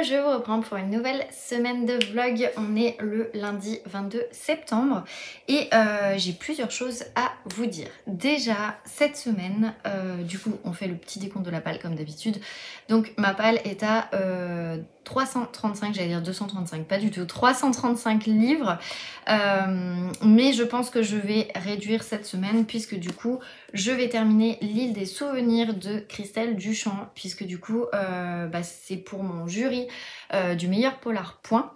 je vous reprends pour une nouvelle semaine de vlog. On est le lundi 22 septembre et j'ai plusieurs choses à vous dire. Déjà, cette semaine, du coup, on fait le petit décompte de la palle comme d'habitude. Donc ma palle est à 335, j'allais dire 235, pas du tout, 335 livres. Mais je pense que je vais réduire cette semaine puisque du coup, je vais terminer l'île des souvenirs de Christelle Duchamp puisque du coup, c'est pour mon jury du meilleur polar point.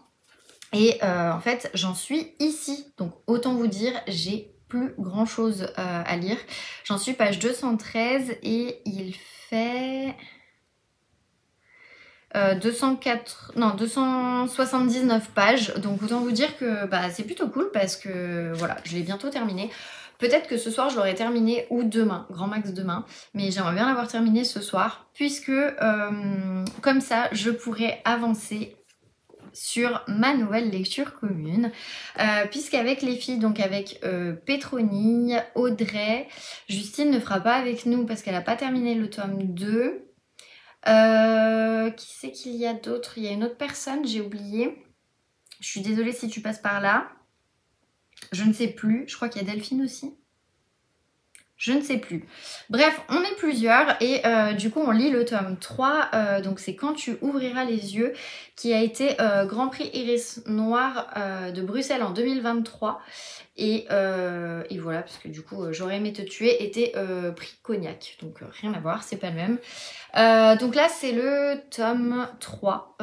Et en fait, j'en suis ici. Donc autant vous dire, j'ai plus grand chose à lire. J'en suis page 213 et il fait 279 pages. Donc autant vous dire que c'est plutôt cool parce que voilà, je l'ai bientôt terminé. Peut-être que ce soir je l'aurai terminé ou demain, grand max demain, mais j'aimerais bien l'avoir terminé ce soir puisque comme ça je pourrais avancer sur ma nouvelle lecture commune puisqu'avec les filles, donc avec Pétronille, Audrey, Justine ne fera pas avec nous parce qu'elle n'a pas terminé le tome 2. Qui c'est qu'il y a d'autres? Il y a une autre personne, j'ai oublié. Je suis désolée si tu passes par là. Je ne sais plus. Je crois qu'il y a Delphine aussi. Je ne sais plus. Bref, on est plusieurs et du coup on lit le tome 3, donc c'est Quand tu ouvriras les yeux, qui a été Grand Prix Iris Noir de Bruxelles en 2023. Et voilà, parce que du coup J'aurais aimé te tuer était prix Cognac, donc rien à voir, c'est pas le même. Donc là c'est le tome 3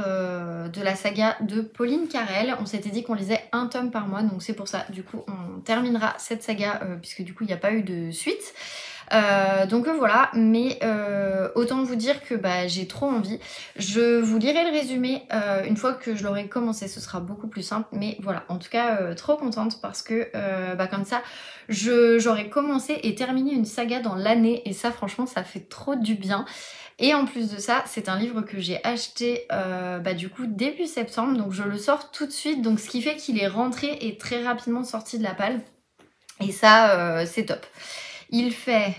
de la saga de Pauline Carrel. On s'était dit qu'on lisait un tome par mois, donc c'est pour ça du coup on terminera cette saga puisque du coup il n'y a pas eu de suite. Donc voilà, mais autant vous dire que j'ai trop envie. Je vous lirai le résumé une fois que je l'aurai commencé, ce sera beaucoup plus simple. Mais voilà, en tout cas trop contente parce que comme ça j'aurais commencé et terminé une saga dans l'année et ça franchement ça fait trop du bien. Et en plus de ça, c'est un livre que j'ai acheté du coup début septembre, donc je le sors tout de suite, donc ce qui fait qu'il est rentré et très rapidement sorti de la palle. Et ça, c'est top. Il fait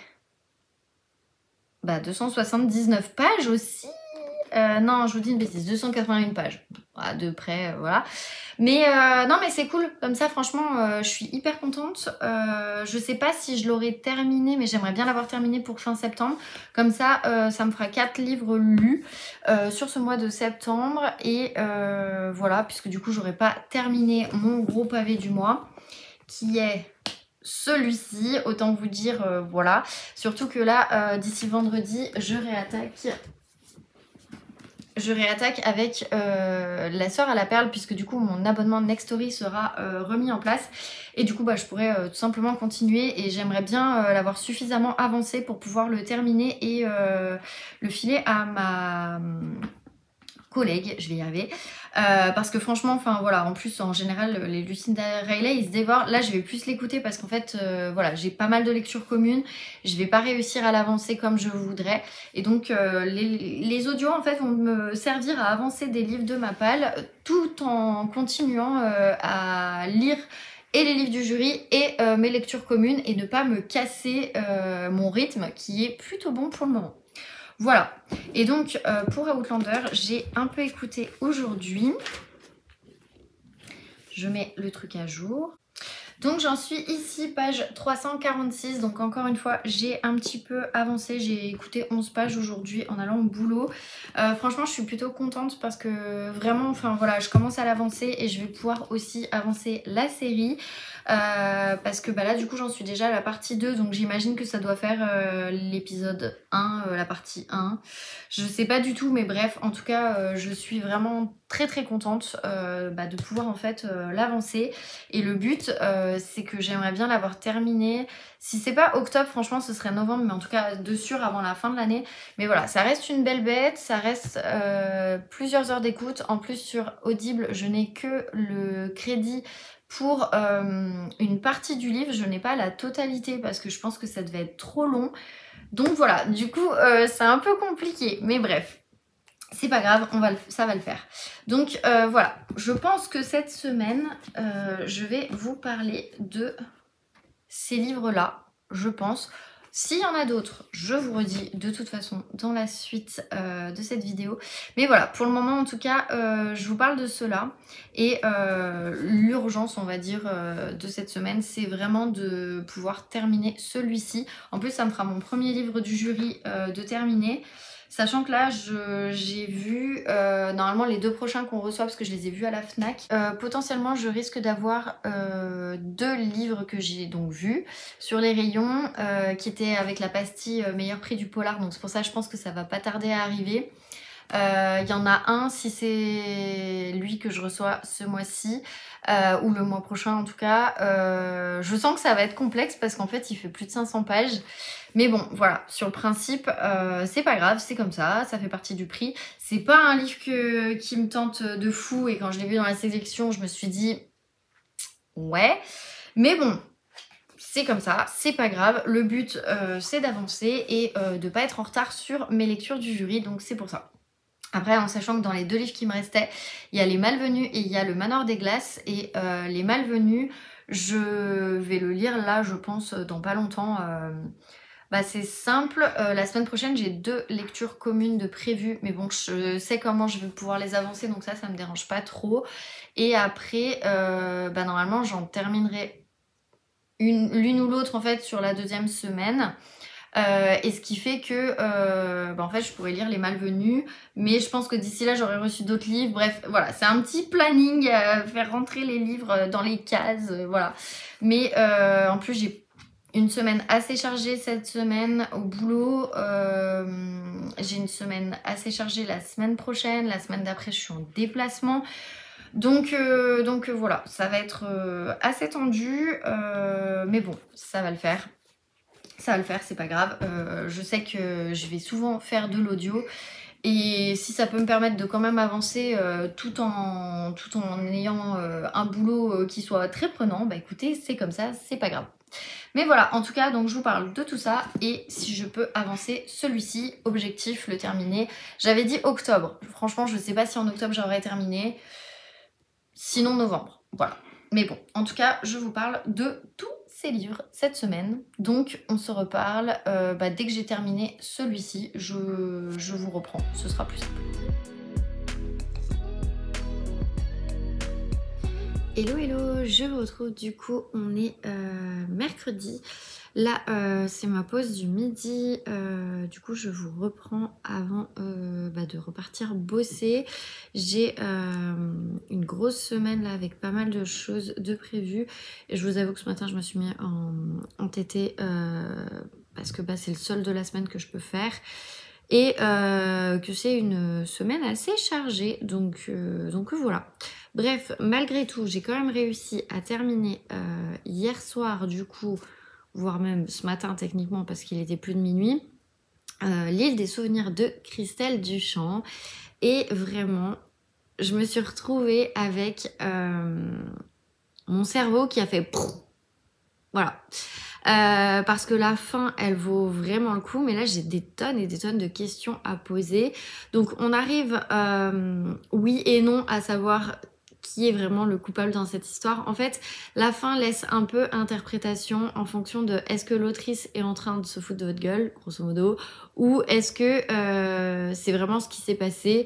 279 pages aussi. Non, je vous dis une bêtise, 281 pages. À de près, voilà. Mais non, mais c'est cool. Comme ça, franchement, je suis hyper contente. Je sais pas si je l'aurais terminé, mais j'aimerais bien l'avoir terminé pour fin septembre. Comme ça, ça me fera 4 livres lus sur ce mois de septembre. Et voilà, puisque du coup, j'aurais pas terminé mon gros pavé du mois, qui est celui-ci, autant vous dire, voilà. Surtout que là, d'ici vendredi, je réattaque avec La Sœur à la Perle, puisque du coup mon abonnement Nextory sera remis en place. Et du coup je pourrais tout simplement continuer et j'aimerais bien l'avoir suffisamment avancé pour pouvoir le terminer et le filer à ma collègue, je vais y arriver, parce que franchement, enfin voilà, en plus en général les Lucinda Riley ils se dévorent. Là je vais plus l'écouter parce qu'en fait voilà, j'ai pas mal de lectures communes, je vais pas réussir à l'avancer comme je voudrais et donc les audios en fait vont me servir à avancer des livres de ma palle tout en continuant à lire et les livres du jury et mes lectures communes et ne pas me casser mon rythme qui est plutôt bon pour le moment. Voilà, et donc pour Outlander, j'ai un peu écouté aujourd'hui. Je mets le truc à jour. Donc j'en suis ici, page 346, donc encore une fois, j'ai un petit peu avancé. J'ai écouté 11 pages aujourd'hui en allant au boulot. Franchement, je suis plutôt contente parce que vraiment, enfin voilà, je commence à l'avancer et je vais pouvoir aussi avancer la série. Parce que là du coup j'en suis déjà à la partie 2, donc j'imagine que ça doit faire l'épisode 1, la partie 1. Je sais pas du tout, mais bref, en tout cas je suis vraiment très très contente de pouvoir en fait l'avancer. Et le but c'est que j'aimerais bien l'avoir terminé. Si c'est pas octobre, franchement ce serait novembre, mais en tout cas de sûr avant la fin de l'année. Mais voilà, ça reste une belle bête, ça reste plusieurs heures d'écoute. En plus sur Audible, je n'ai que le crédit pour une partie du livre, je n'ai pas la totalité parce que je pense que ça devait être trop long. Donc voilà, du coup c'est un peu compliqué, mais bref, c'est pas grave, ça va le faire. Donc voilà, je pense que cette semaine, je vais vous parler de ces livres-là, je pense. S'il y en a d'autres, je vous redis de toute façon dans la suite de cette vidéo. Mais voilà, pour le moment en tout cas, je vous parle de cela. Et l'urgence, on va dire, de cette semaine, c'est vraiment de pouvoir terminer celui-ci. En plus, ça me fera mon premier livre du jury de terminer. Sachant que là, j'ai vu normalement les 2 prochains qu'on reçoit parce que je les ai vus à la Fnac. Potentiellement, je risque d'avoir 2 livres que j'ai donc vus sur les rayons qui étaient avec la pastille meilleur prix du polar. Donc c'est pour ça que je pense que ça va pas tarder à arriver. Il y en a un, si c'est lui que je reçois ce mois-ci, ou le mois prochain en tout cas, je sens que ça va être complexe parce qu'en fait il fait plus de 500 pages. Mais bon, voilà, sur le principe, c'est pas grave, c'est comme ça fait partie du prix. C'est pas un livre qui me tente de fou et quand je l'ai vu dans la sélection, je me suis dit ouais, mais bon, c'est comme ça, c'est pas grave. Le but, c'est d'avancer et de pas être en retard sur mes lectures du jury, donc c'est pour ça. Après, en sachant que dans les 2 livres qui me restaient, il y a Les Malvenus et il y a Le Manoir des Glaces. Et Les Malvenus, je vais le lire là, je pense, dans pas longtemps. C'est simple, la semaine prochaine, j'ai 2 lectures communes de prévues. Mais bon, je sais comment je vais pouvoir les avancer, donc ça me dérange pas trop. Et après, normalement, j'en terminerai l'une ou l'autre en fait sur la 2e semaine. Et ce qui fait que en fait je pourrais lire Les Malvenus, mais je pense que d'ici là j'aurais reçu d'autres livres. Bref, voilà, c'est un petit planning, faire rentrer les livres dans les cases, voilà. Mais en plus j'ai une semaine assez chargée cette semaine au boulot. J'ai une semaine assez chargée la semaine prochaine. La semaine d'après je suis en déplacement. Donc voilà, ça va être assez tendu, mais bon, ça va le faire. Ça va le faire, c'est pas grave. Je sais que je vais souvent faire de l'audio. Et si ça peut me permettre de quand même avancer tout en ayant un boulot qui soit très prenant, bah écoutez, c'est comme ça, c'est pas grave. Mais voilà, en tout cas, donc je vous parle de tout ça. Et si je peux avancer celui-ci, objectif, le terminer. J'avais dit octobre. Franchement, je sais pas si en octobre j'aurais terminé. Sinon novembre, voilà. Mais bon, en tout cas, je vous parle de tous ces livres cette semaine. Donc, on se reparle dès que j'ai terminé celui-ci. Je vous reprends, ce sera plus simple. Hello, hello, je vous retrouve. Du coup, on est mercredi. Là, c'est ma pause du midi. Du coup, je vous reprends avant de repartir bosser. J'ai une grosse semaine là avec pas mal de choses de prévues. Et je vous avoue que ce matin, je me suis mis en TT parce que c'est le seul de la semaine que je peux faire. Et que c'est une semaine assez chargée. Donc voilà. Bref, malgré tout, j'ai quand même réussi à terminer hier soir du coup, voire même ce matin techniquement parce qu'il était plus de minuit, L'île des souvenirs de Christelle Duchamp. Et vraiment, je me suis retrouvée avec mon cerveau qui a fait... Voilà. Parce que la fin, elle vaut vraiment le coup. Mais là, j'ai des tonnes et des tonnes de questions à poser. Donc, on arrive, oui et non, à savoir... qui est vraiment le coupable dans cette histoire. En fait, la fin laisse un peu interprétation en fonction de est-ce que l'autrice est en train de se foutre de votre gueule, grosso modo, ou est-ce que c'est vraiment ce qui s'est passé.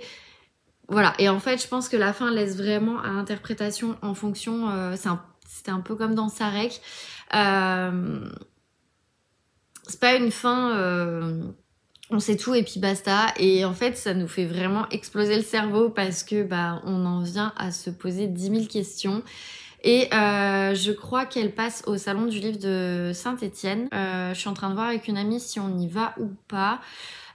Voilà, et en fait, je pense que la fin laisse vraiment à interprétation en fonction... c'était un peu comme dans Sarek. C'est pas une fin... on sait tout et puis basta. Et en fait, ça nous fait vraiment exploser le cerveau parce que on en vient à se poser 10 000 questions. Et je crois qu'elle passe au salon du livre de Saint-Étienne. Je suis en train de voir avec une amie si on y va ou pas.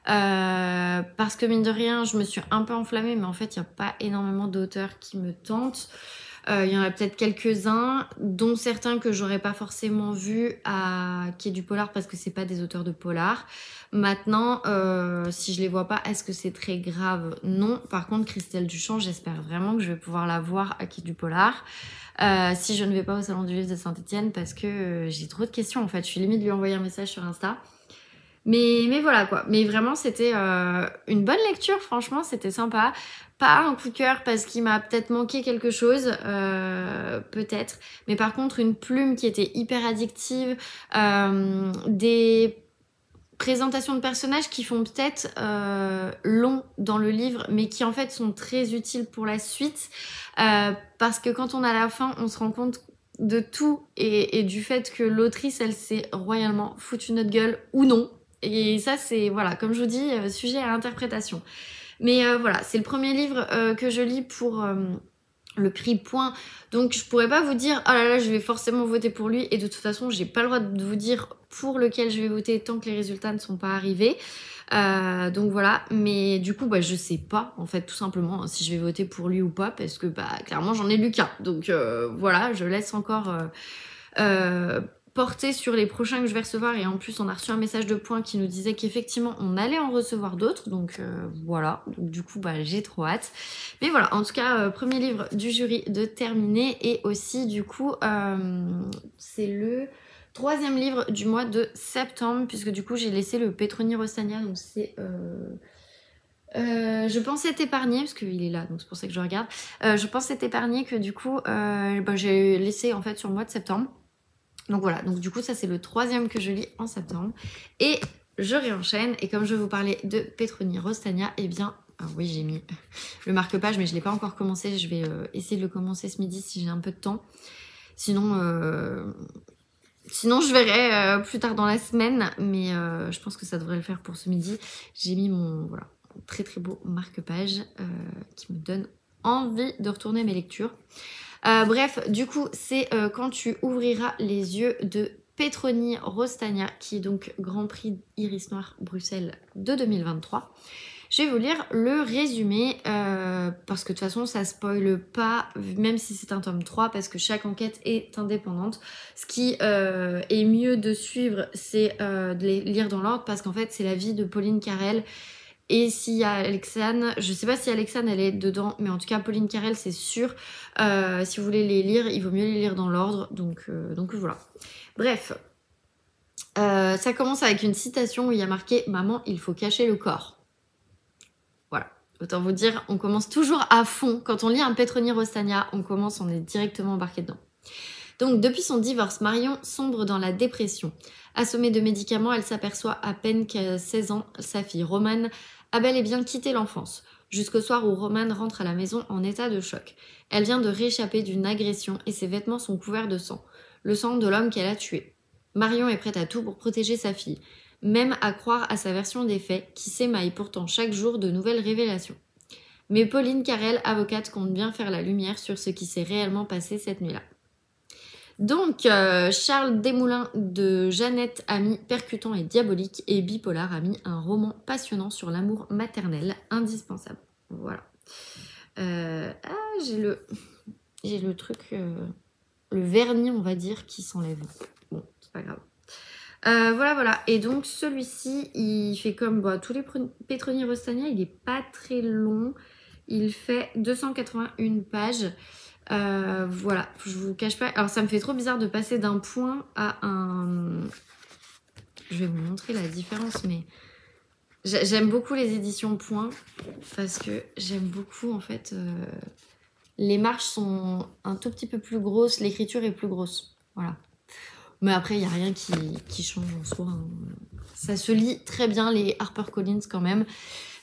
Parce que mine de rien, je me suis un peu enflammée, mais en fait, il n'y a pas énormément d'auteurs qui me tentent. Il y en a peut-être quelques-uns, dont certains que j'aurais pas forcément vus à Quai du Polar parce que c'est pas des auteurs de polar. Maintenant, si je les vois pas, est-ce que c'est très grave? Non. Par contre, Christelle Duchamp, j'espère vraiment que je vais pouvoir la voir à Quai du Polar. Si je ne vais pas au salon du livre de Saint-Étienne parce que j'ai trop de questions en fait. Je suis limite de lui envoyer un message sur Insta. Mais voilà quoi. Mais vraiment, c'était une bonne lecture, franchement, c'était sympa. Pas un coup de cœur parce qu'il m'a peut-être manqué quelque chose, peut-être. Mais par contre, une plume qui était hyper addictive, des présentation de personnages qui font peut-être long dans le livre, mais qui en fait sont très utiles pour la suite, parce que quand on a la fin, on se rend compte de tout et du fait que l'autrice, elle s'est royalement foutue notre gueule ou non. Et ça, c'est, voilà, comme je vous dis, sujet à interprétation. Mais voilà, c'est le premier livre que je lis pour le prix point. Donc je pourrais pas vous dire oh là là je vais forcément voter pour lui, et de toute façon j'ai pas le droit de vous dire pour lequel je vais voter tant que les résultats ne sont pas arrivés. Donc voilà, mais du coup bah je sais pas en fait tout simplement si je vais voter pour lui ou pas, parce que bah clairement j'en ai lu qu'un. Donc voilà, je laisse encore porter sur les prochains que je vais recevoir, et en plus on a reçu un message de Point qui nous disait qu'effectivement on allait en recevoir d'autres, donc voilà, donc du coup bah j'ai trop hâte. Mais voilà, en tout cas premier livre du jury de terminer, et aussi du coup c'est le 3e livre du mois de septembre, puisque du coup j'ai laissé le Petroni Rostagna, donc c'est je pense être épargné, parce qu'il est là, donc c'est pour ça que je regarde. Je pense être épargné, que du coup bah, j'ai laissé en fait sur le mois de septembre. Donc voilà, donc du coup ça c'est le 3e que je lis en septembre. Et je réenchaîne, et comme je vais vous parler de Petroni Rostagna, eh bien, oui j'ai mis le marque-page mais je ne l'ai pas encore commencé, je vais essayer de le commencer ce midi si j'ai un peu de temps. Sinon je verrai plus tard dans la semaine, mais je pense que ça devrait le faire pour ce midi. J'ai mis mon, voilà, mon très très beau marque-page qui me donne envie de retourner mes lectures. Bref, du coup, c'est Quand tu ouvriras les yeux de Petroni Rostagna, qui est donc Grand Prix Iris Noir Bruxelles de 2023. Je vais vous lire le résumé, parce que de toute façon, ça spoile pas, même si c'est un tome 3, parce que chaque enquête est indépendante. Ce qui est mieux de suivre, c'est de les lire dans l'ordre, parce qu'en fait, c'est la vie de Pauline Carrel. Et s'il y a Alexane, je sais pas si Alexane elle est dedans, mais en tout cas Pauline Carrel c'est sûr. Si vous voulez les lire, il vaut mieux les lire dans l'ordre, donc voilà. Bref, ça commence avec une citation où il y a marqué « Maman, il faut cacher le corps ». Voilà, autant vous dire, on commence toujours à fond. Quand on lit un Petroni Rostagna, on est directement embarqué dedans. Donc depuis son divorce, Marion sombre dans la dépression. Assommée de médicaments, elle s'aperçoit à peine qu'à 16 ans, sa fille Romane a bel et bien quitté l'enfance, jusqu'au soir où Romane rentre à la maison en état de choc. Elle vient de réchapper d'une agression et ses vêtements sont couverts de sang, le sang de l'homme qu'elle a tué. Marion est prête à tout pour protéger sa fille, même à croire à sa version des faits, qui s'émaille pourtant chaque jour de nouvelles révélations. Mais Pauline Carrel, avocate, compte bien faire la lumière sur ce qui s'est réellement passé cette nuit-là. Donc, Charles Desmoulins de Jeannette a mis percutant et diabolique, et Bipolar a mis un roman passionnant sur l'amour maternel, indispensable. Voilà. J'ai le truc, le vernis, on va dire, qui s'enlève. Bon, c'est pas grave. Voilà. Et donc, celui-ci, il fait comme tous les Petroni Rostagna, il est pas très long. Il fait 281 pages. Voilà, je vous cache pas. Alors ça me fait trop bizarre de passer d'un point à un... Je vais vous montrer la différence, mais j'aime beaucoup les éditions Point, parce que j'aime beaucoup en fait... Les marges sont un tout petit peu plus grosses, l'écriture est plus grosse. Voilà. Mais après, il n'y a rien qui change en soi. Hein. Ça se lit très bien, les HarperCollins quand même.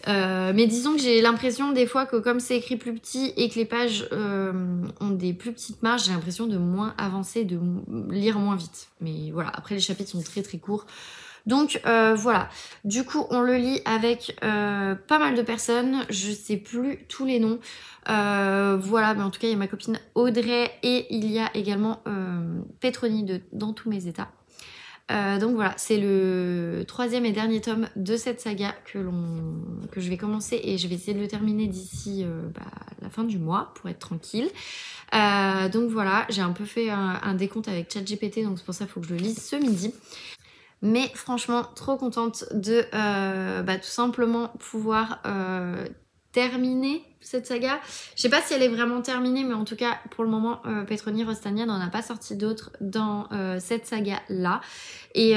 Mais disons que j'ai l'impression des fois que comme c'est écrit plus petit et que les pages ont des plus petites marges, j'ai l'impression de moins avancer, de lire moins vite. Mais voilà, après les chapitres sont très très courts. Donc voilà, du coup on le lit avec pas mal de personnes, je sais plus tous les noms. Voilà, mais en tout cas il y a ma copine Audrey, et il y a également Petroni Dans tous mes états. Donc voilà, c'est le 3e et dernier tome de cette saga que je vais commencer, et je vais essayer de le terminer d'ici la fin du mois pour être tranquille. Donc voilà, j'ai un peu fait un décompte avec ChatGPT, donc c'est pour ça qu'il faut que je le lise ce midi. Mais franchement, trop contente de tout simplement pouvoir terminer cette saga. Je sais pas si elle est vraiment terminée, mais en tout cas, pour le moment, Petroni Rostagna n'en a pas sorti d'autres dans cette saga-là. Et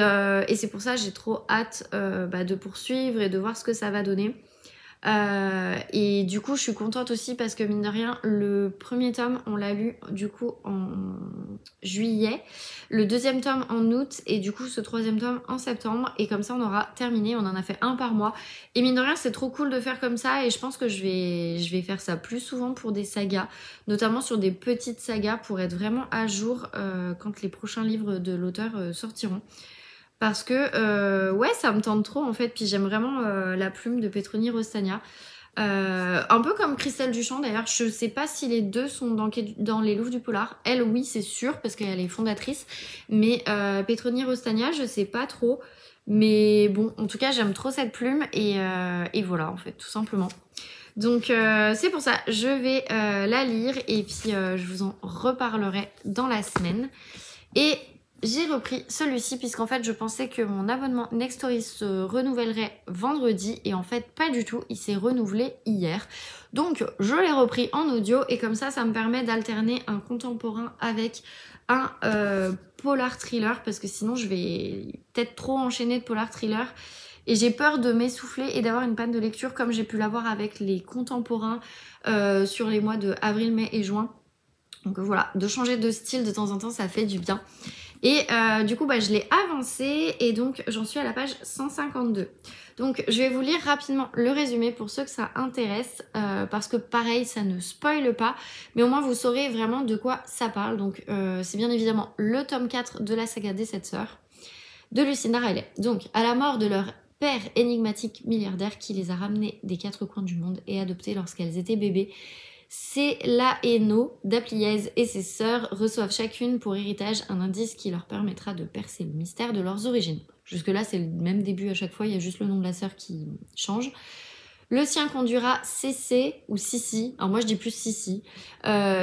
c'est pour ça que j'ai trop hâte de poursuivre et de voir ce que ça va donner. Et du coup je suis contente aussi parce que mine de rien le premier tome on l'a lu du coup en juillet, le deuxième tome en août et du coup ce troisième tome en septembre, et comme ça on aura terminé, on en a fait un par mois et mine de rien c'est trop cool de faire comme ça, et je pense que je vais faire ça plus souvent pour des sagas, notamment sur des petites sagas pour être vraiment à jour quand les prochains livres de l'auteur sortiront. Parce que ouais ça me tente trop en fait, puis j'aime vraiment la plume de Petroni Rostagna. Un peu comme Christelle Duchamp d'ailleurs, je sais pas si les deux sont dans les Louves du Polar. Elle oui c'est sûr parce qu'elle est fondatrice, mais Petroni Rostagna je sais pas trop. Mais bon en tout cas j'aime trop cette plume et voilà en fait tout simplement. Donc c'est pour ça je vais la lire et puis je vous en reparlerai dans la semaine. Et j'ai repris celui-ci puisqu'en fait je pensais que mon abonnement Nextory se renouvellerait vendredi et en fait pas du tout, il s'est renouvelé hier. Donc je l'ai repris en audio et comme ça me permet d'alterner un contemporain avec un polar thriller parce que sinon je vais peut-être trop enchaîner de polar thriller et j'ai peur de m'essouffler et d'avoir une panne de lecture comme j'ai pu l'avoir avec les contemporains sur les mois de avril, mai et juin. Donc voilà, de changer de style de temps en temps ça fait du bien. Et du coup je l'ai avancé et donc j'en suis à la page 152. Donc je vais vous lire rapidement le résumé pour ceux que ça intéresse parce que pareil ça ne spoile pas mais au moins vous saurez vraiment de quoi ça parle. Donc c'est bien évidemment le tome 4 de la saga des 7 sœurs de Lucinda Riley. Donc à la mort de leur père énigmatique milliardaire qui les a ramenées des 4 coins du monde et adoptées lorsqu'elles étaient bébés, Célaeno d'Apliez et ses sœurs reçoivent chacune pour héritage un indice qui leur permettra de percer le mystère de leurs origines. Jusque là c'est le même début à chaque fois, il y a juste le nom de la sœur qui change. Le sien conduira Cécé ou Sissi, alors moi je dis plus Sissi,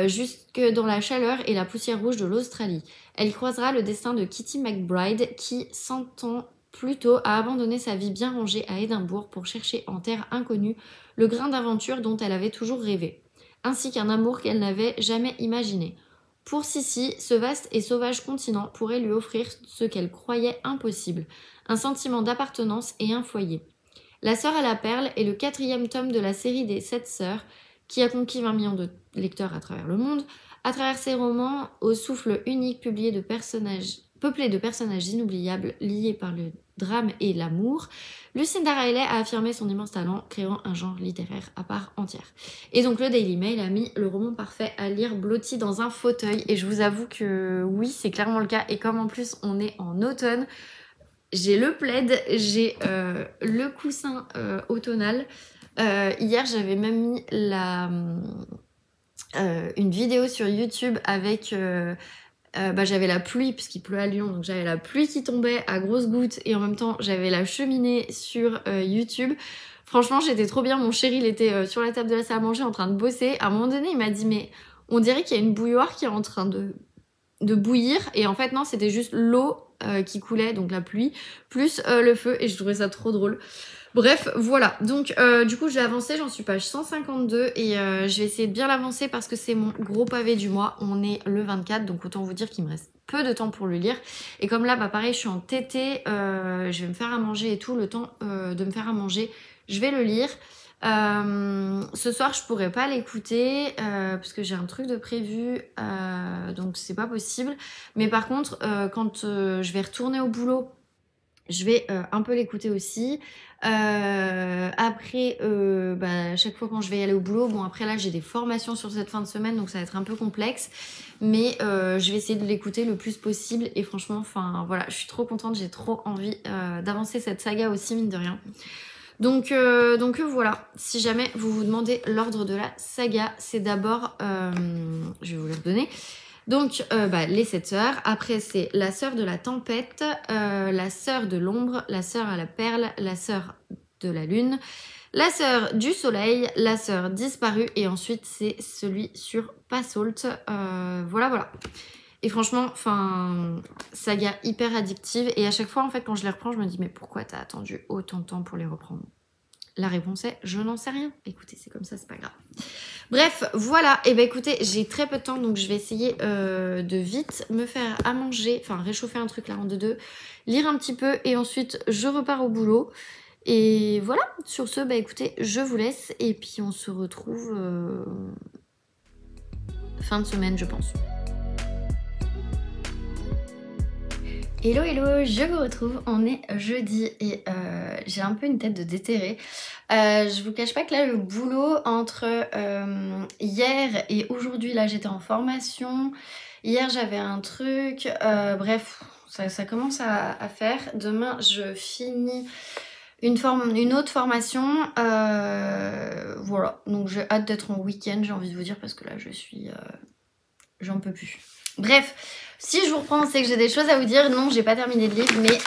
jusque dans la chaleur et la poussière rouge de l'Australie. Elle y croisera le destin de Kitty McBride qui, 100 ans plus tôt, a abandonné sa vie bien rangée à Édimbourg pour chercher en terre inconnue le grain d'aventure dont elle avait toujours rêvé, ainsi qu'un amour qu'elle n'avait jamais imaginé. Pour Sissi, ce vaste et sauvage continent pourrait lui offrir ce qu'elle croyait impossible, un sentiment d'appartenance et un foyer. La sœur à la perle est le 4e tome de la série des 7 sœurs, qui a conquis 20 millions de lecteurs à travers le monde, à travers ses romans au souffle unique peuplé de personnages inoubliables liés par le drame et l'amour. Lucinda Riley a affirmé son immense talent, créant un genre littéraire à part entière. Et donc le Daily Mail a mis le roman parfait à lire blotti dans un fauteuil, et je vous avoue que oui, c'est clairement le cas, et comme en plus on est en automne, j'ai le plaid, j'ai le coussin automnal. Hier j'avais même mis une vidéo sur YouTube avec... j'avais la pluie puisqu'il pleut à Lyon, donc j'avais la pluie qui tombait à grosses gouttes et en même temps j'avais la cheminée sur YouTube. Franchement j'étais trop bien, mon chéri il était sur la table de la salle à manger en train de bosser. À un moment donné il m'a dit mais on dirait qu'il y a une bouilloire qui est en train de bouillir, et en fait non c'était juste l'eau qui coulait, donc la pluie, plus le feu, et je trouvais ça trop drôle. Bref, voilà. Donc, du coup, j'ai avancé, j'en suis page 152 et je vais essayer de bien l'avancer parce que c'est mon gros pavé du mois. On est le 24, donc autant vous dire qu'il me reste peu de temps pour le lire. Et comme là, pareil, je suis en tété, je vais me faire à manger et tout. Le temps de me faire à manger, je vais le lire. Ce soir, je pourrais pas l'écouter parce que j'ai un truc de prévu, donc c'est pas possible. Mais par contre, quand je vais retourner au boulot, je vais un peu l'écouter aussi. Après, à chaque fois quand je vais y aller au boulot, bon après là j'ai des formations sur cette fin de semaine, donc ça va être un peu complexe, mais je vais essayer de l'écouter le plus possible. Et franchement, enfin voilà, je suis trop contente, j'ai trop envie d'avancer cette saga aussi, mine de rien. Donc voilà, si jamais vous vous demandez l'ordre de la saga, c'est d'abord, je vais vous le redonner. Donc les 7 sœurs, après c'est la sœur de la tempête, la sœur de l'ombre, la sœur à la perle, la sœur de la lune, la sœur du soleil, la sœur disparue, et ensuite c'est celui sur Passault. Voilà. Et franchement, enfin, saga hyper addictive, et à chaque fois en fait quand je les reprends je me dis mais pourquoi t'as attendu autant de temps pour les reprendre? La réponse est je n'en sais rien. Écoutez, c'est comme ça, c'est pas grave. Bref, voilà. Et écoutez, j'ai très peu de temps, donc je vais essayer de vite me faire à manger, enfin réchauffer un truc là en deux, lire un petit peu, et ensuite je repars au boulot. Et voilà, sur ce, bah écoutez, je vous laisse et puis on se retrouve fin de semaine, je pense. Hello hello, je vous retrouve, on est jeudi et j'ai un peu une tête de déterré. Je vous cache pas que là le boulot entre hier et aujourd'hui, là j'étais en formation, hier j'avais un truc, bref, ça commence à faire. Demain je finis une autre formation, voilà, donc j'ai hâte d'être en week-end, j'ai envie de vous dire, parce que là je suis... j'en peux plus. Bref, si je vous reprends, c'est que j'ai des choses à vous dire. Non, j'ai pas terminé le livre, mais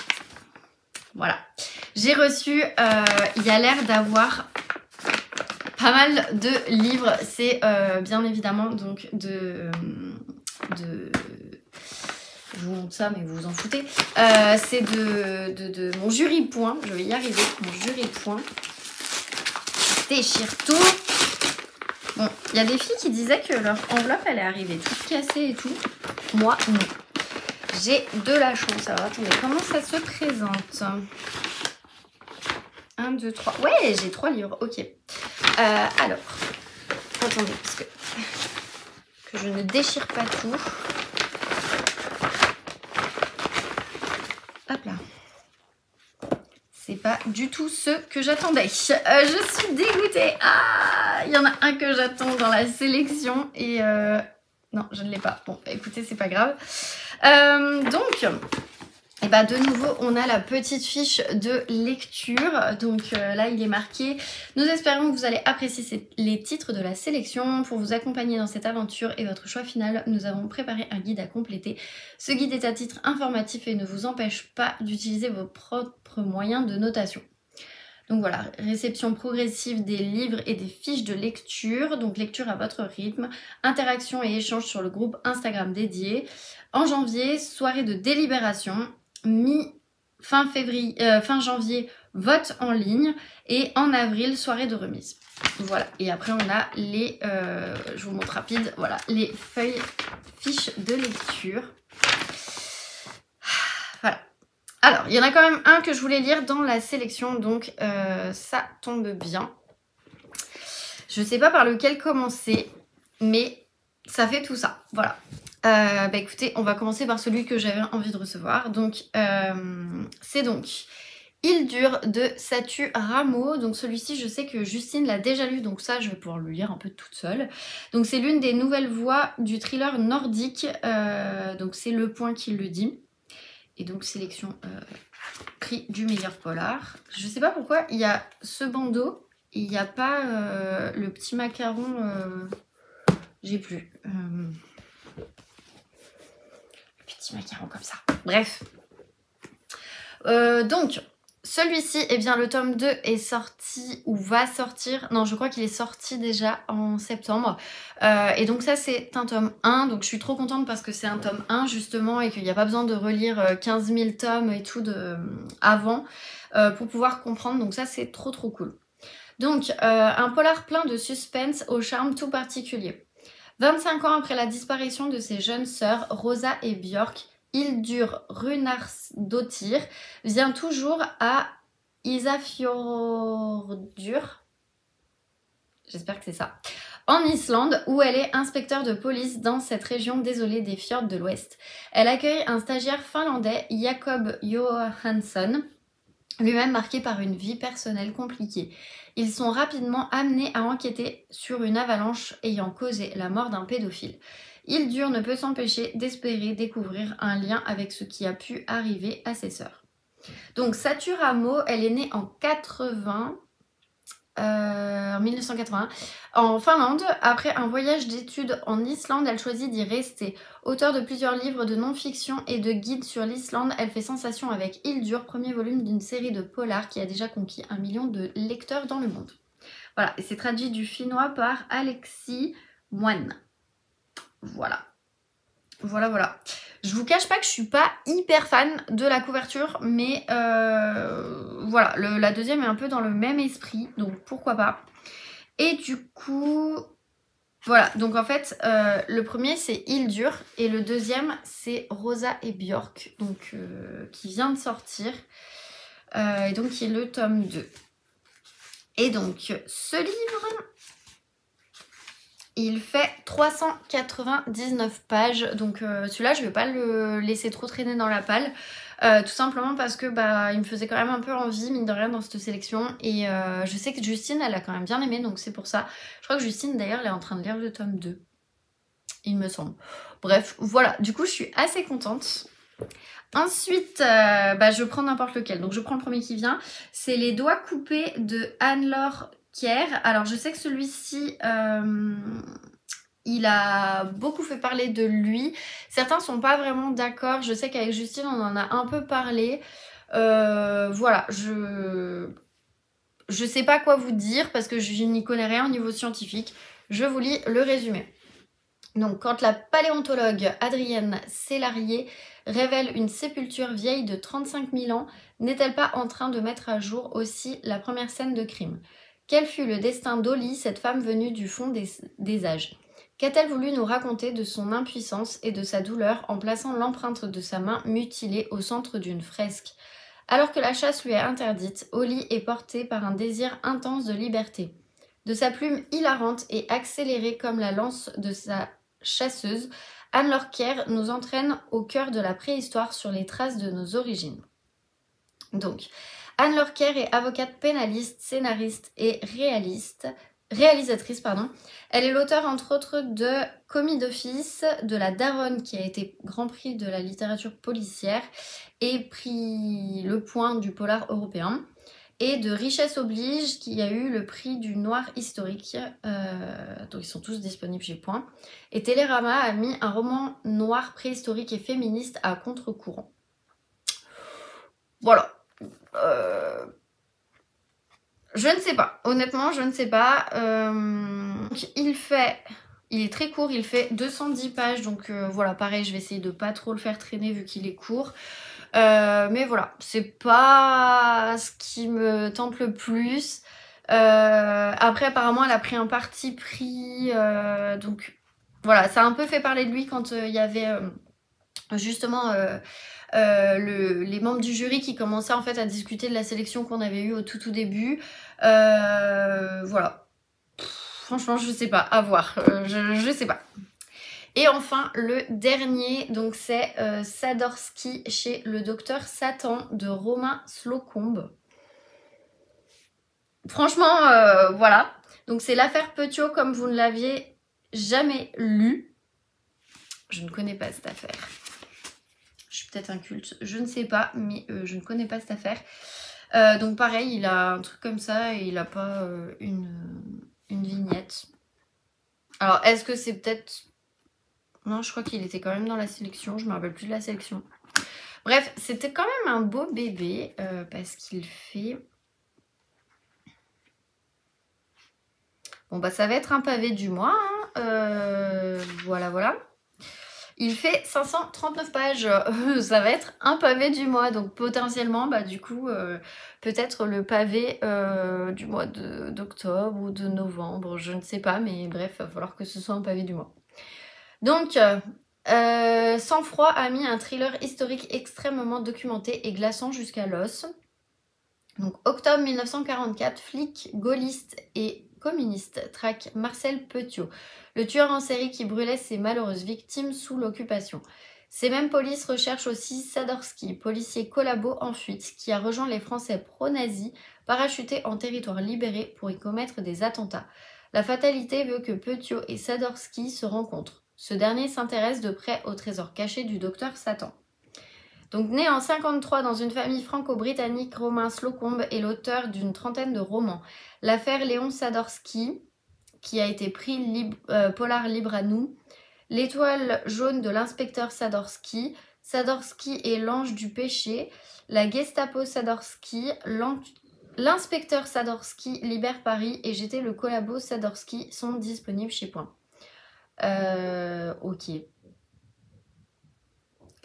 voilà. J'ai reçu, il y a l'air d'avoir pas mal de livres. C'est bien évidemment donc de... Je vous montre ça, mais vous vous en foutez. C'est de mon jury point. Je vais y arriver. Mon jury point. Déchire tout. Bon, il y a des filles qui disaient que leur enveloppe allait arriver toute cassée et tout. Moi, non. J'ai de la chance. Alors, attendez, comment ça se présente? 1, 2, 3. Ouais, j'ai 3 livres. Ok. Alors, attendez, parce que je ne déchire pas tout. Hop là. C'est pas du tout ce que j'attendais. Je suis dégoûtée. Ah, il y en a un que j'attends dans la sélection et non, je ne l'ai pas. Bon, écoutez, c'est pas grave. Donc, et bah de nouveau, on a la petite fiche de lecture. Donc là, il est marqué: nous espérons que vous allez apprécier les titres de la sélection. Pour vous accompagner dans cette aventure et votre choix final, nous avons préparé un guide à compléter. Ce guide est à titre informatif et ne vous empêche pas d'utiliser vos propres moyens de notation. Donc voilà, réception progressive des livres et des fiches de lecture, donc lecture à votre rythme, interaction et échange sur le groupe Instagram dédié. En janvier, soirée de délibération, fin janvier, vote en ligne, et en avril, soirée de remise. Voilà, et après on a les, je vous montre rapide, voilà, les fiches de lecture. Voilà. Alors, il y en a quand même un que je voulais lire dans la sélection, donc ça tombe bien. Je sais pas par lequel commencer, mais ça fait tout ça, voilà. Bah écoutez, on va commencer par celui que j'avais envie de recevoir. Donc, c'est donc Il dure de Satu Rameau. Donc celui-ci, je sais que Justine l'a déjà lu, donc ça, je vais pouvoir le lire un peu toute seule. Donc c'est l'une des nouvelles voix du thriller nordique, donc c'est Le Point qui le dit. Et donc sélection prix du meilleur polar. Je sais pas pourquoi il y a ce bandeau et il n'y a pas le petit macaron. J'ai plus. Le petit macaron comme ça. Bref. Donc celui-ci, eh bien le tome 2 est sorti ou va sortir. Non, je crois qu'il est sorti déjà en septembre. Et donc ça c'est un tome 1. Donc je suis trop contente parce que c'est un tome 1 justement et qu'il n'y a pas besoin de relire 15 000 tomes et tout avant pour pouvoir comprendre. Donc ça c'est trop cool. Donc un polar plein de suspense au charme tout particulier. 25 ans après la disparition de ses jeunes sœurs Rosa et Björk, Hildur Runarsdottir vient toujours à Ísafjörður, j'espère que c'est ça, en Islande, où elle est inspecteur de police dans cette région désolée des fjords de l'Ouest. Elle accueille un stagiaire finlandais, Jakob Johansson, lui-même marqué par une vie personnelle compliquée. Ils sont rapidement amenés à enquêter sur une avalanche ayant causé la mort d'un pédophile. Hildur ne peut s'empêcher d'espérer découvrir un lien avec ce qui a pu arriver à ses sœurs. Donc Satu Rameau, elle est née en 1980 en Finlande. Après un voyage d'études en Islande, elle choisit d'y rester. Auteure de plusieurs livres de non-fiction et de guides sur l'Islande, elle fait sensation avec Hildur, premier volume d'une série de polars qui a déjà conquis 1 million de lecteurs dans le monde. Voilà, et c'est traduit du finnois par Alexis Moine. Voilà. Voilà. Je vous cache pas que je suis pas hyper fan de la couverture, mais voilà, la deuxième est un peu dans le même esprit, donc pourquoi pas. Et du coup, voilà, donc en fait, le premier c'est Hildur et le deuxième c'est Rosa et Björk, donc qui vient de sortir. Et donc qui est le tome 2. Et donc ce livre, il fait 399 pages. Donc celui-là, je ne vais pas le laisser trop traîner dans la palle. Tout simplement parce que il me faisait quand même un peu envie, mine de rien, dans cette sélection. Et je sais que Justine, elle a quand même bien aimé, donc c'est pour ça. Je crois que Justine, d'ailleurs, elle est en train de lire le tome 2. Il me semble. Bref, voilà. Du coup, je suis assez contente. Ensuite, je prends n'importe lequel. Donc, je prends le premier qui vient. C'est Les Doigts coupés de Anne-Laure Kier. Alors, je sais que celui-ci... il a beaucoup fait parler de lui. Certains sont pas vraiment d'accord. Je sais qu'avec Justine, on en a un peu parlé. Voilà, je sais pas quoi vous dire parce que je n'y connais rien au niveau scientifique. Je vous lis le résumé. Donc, quand la paléontologue Adrienne Sélarié révèle une sépulture vieille de 35 000 ans, n'est-elle pas en train de mettre à jour aussi la première scène de crime? Quel fut le destin d'Oli, cette femme venue du fond des âges? Qu'a-t-elle voulu nous raconter de son impuissance et de sa douleur en plaçant l'empreinte de sa main mutilée au centre d'une fresque? Alors que la chasse lui est interdite, Oli est portée par un désir intense de liberté. De sa plume hilarante et accélérée comme la lance de sa chasseuse, Anne-Laure Kier nous entraîne au cœur de la préhistoire sur les traces de nos origines. Donc, Anne-Laure Kier est avocate pénaliste, scénariste et réalisatrice. Elle est l'auteure entre autres de Commis d'office, de La Daronne qui a été Grand Prix de la littérature policière et pris le point du polar européen, et de Richesse oblige qui a eu le prix du noir historique, donc ils sont tous disponibles chez Point. Et Télérama a mis un roman noir préhistorique et féministe à contre-courant. Voilà. Je ne sais pas, honnêtement je ne sais pas. Il est très court, il fait 210 pages, donc voilà, pareil, je vais essayer de pas trop le faire traîner vu qu'il est court. Mais voilà, c'est pas ce qui me tente le plus. Après, apparemment, elle a pris un parti pris. Donc voilà, ça a un peu fait parler de lui quand il y avait justement les membres du jury qui commençaient en fait à discuter de la sélection qu'on avait eue au tout début. Voilà. Franchement, je sais pas, à voir. Je sais pas. Et enfin, le dernier, donc c'est Sadorsky chez le docteur Satan de Romain Slocombe. Franchement, voilà. Donc c'est l'affaire Petiot comme vous ne l'aviez jamais lu. Je ne connais pas cette affaire. Je suis peut-être inculte, je ne sais pas, mais je ne connais pas cette affaire. Donc pareil, il a un truc comme ça et il n'a pas une vignette. Alors, est-ce que c'est peut-être... Non, je crois qu'il était quand même dans la sélection. Je ne me rappelle plus de la sélection. Bref, c'était quand même un beau bébé parce qu'il fait... Bon, ça va être un pavé du mois. Hein. Voilà. Il fait 539 pages. Ça va être un pavé du mois. Donc, potentiellement, du coup, peut-être le pavé du mois d'octobre ou de novembre. Je ne sais pas, mais bref, il va falloir que ce soit un pavé du mois. Donc, Sang-Froid a mis un thriller historique extrêmement documenté et glaçant jusqu'à l'os. Donc, octobre 1944, flic, gaulliste et communiste traque Marcel Petiot, le tueur en série qui brûlait ses malheureuses victimes sous l'occupation. Ces mêmes polices recherchent aussi Sadorsky, policier collabo en fuite, qui a rejoint les Français pro-nazis, parachutés en territoire libéré pour y commettre des attentats. La fatalité veut que Petiot et Sadorsky se rencontrent. Ce dernier s'intéresse de près au trésor caché du docteur Satan. Donc, né en 1953 dans une famille franco-britannique, Romain Slocombe est l'auteur d'une trentaine de romans. L'affaire Léon Sadorsky, qui a été prix Polar Libre à nous, L'étoile jaune de l'inspecteur Sadorsky, Sadorsky et l'ange du péché, la Gestapo Sadorsky, l'inspecteur Sadorsky libère Paris et j'étais le collabo Sadorsky sont disponibles chez Point. Ok.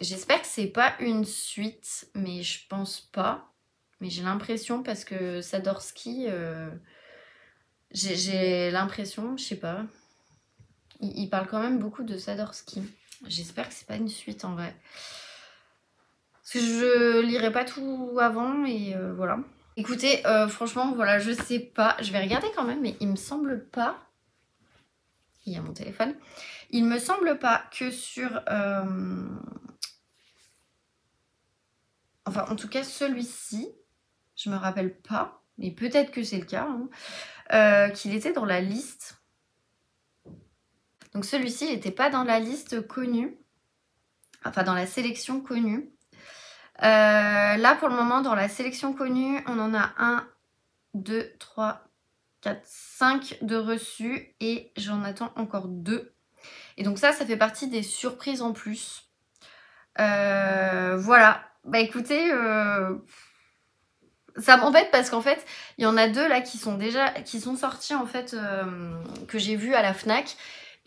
J'espère que c'est pas une suite, mais je pense pas. Mais j'ai l'impression parce que Sadorsky, j'ai l'impression, je sais pas. Il parle quand même beaucoup de Sadorsky. J'espère que c'est pas une suite en vrai. Parce que je lirai pas tout avant et voilà. Écoutez, franchement, voilà, je sais pas. Je vais regarder quand même, mais il me semble pas... Il y a mon téléphone. Il me semble pas que sur... Enfin, en tout cas, celui-ci, je me rappelle pas, mais peut-être que c'est le cas, hein, qu'il était dans la liste. Donc celui-ci, il n'était pas dans la liste connue. Enfin, dans la sélection connue. Là, pour le moment, dans la sélection connue, on en a 1, 2, 3, 4, 5 de reçus et j'en attends encore 2. Et donc ça fait partie des surprises en plus. Voilà. Bah écoutez, ça m'embête parce qu'en fait, il y en a 2 là qui sont sortis en fait, que j'ai vu à la Fnac.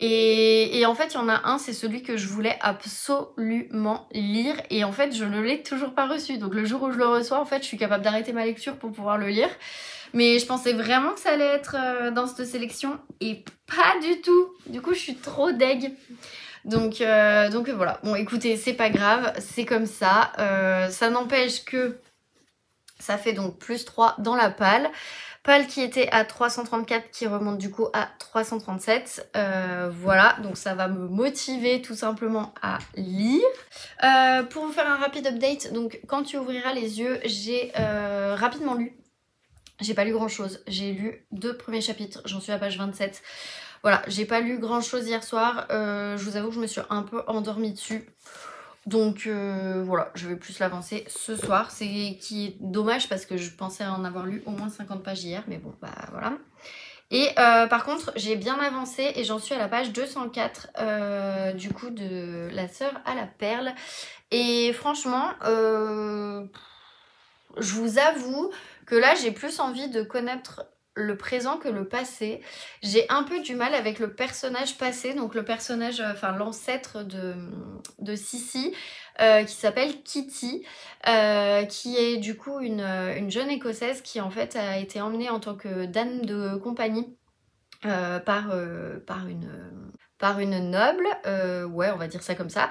Et en fait, il y en a un, c'est celui que je voulais absolument lire. Et en fait, je ne l'ai toujours pas reçu. Donc le jour où je le reçois, en fait, je suis capable d'arrêter ma lecture pour pouvoir le lire. Mais je pensais vraiment que ça allait être dans cette sélection. Et pas du tout. Du coup, je suis trop deg. Donc voilà. Bon, écoutez, c'est pas grave. C'est comme ça. Ça n'empêche que ça fait donc plus 3 dans la palle. Palle qui était à 334 qui remonte du coup à 337. Voilà, donc ça va me motiver tout simplement à lire. Pour vous faire un rapide update, donc quand tu ouvriras les yeux, j'ai rapidement lu. J'ai pas lu grand chose, j'ai lu 2 premiers chapitres, j'en suis à page 27. Voilà, j'ai pas lu grand chose hier soir, je vous avoue que je me suis un peu endormie dessus. Donc voilà, je vais plus l'avancer ce soir. C'est qui est dommage parce que je pensais en avoir lu au moins 50 pages hier. Mais bon, bah voilà. Et par contre, j'ai bien avancé et j'en suis à la page 204 du coup de La Sœur à la Perle. Et franchement, je vous avoue que là, j'ai plus envie de connaître le présent que le passé. J'ai un peu du mal avec le personnage passé, donc le personnage, enfin l'ancêtre de Sissi, qui s'appelle Kitty, qui est du coup une jeune écossaise qui en fait a été emmenée en tant que dame de compagnie par une noble, ouais on va dire ça comme ça.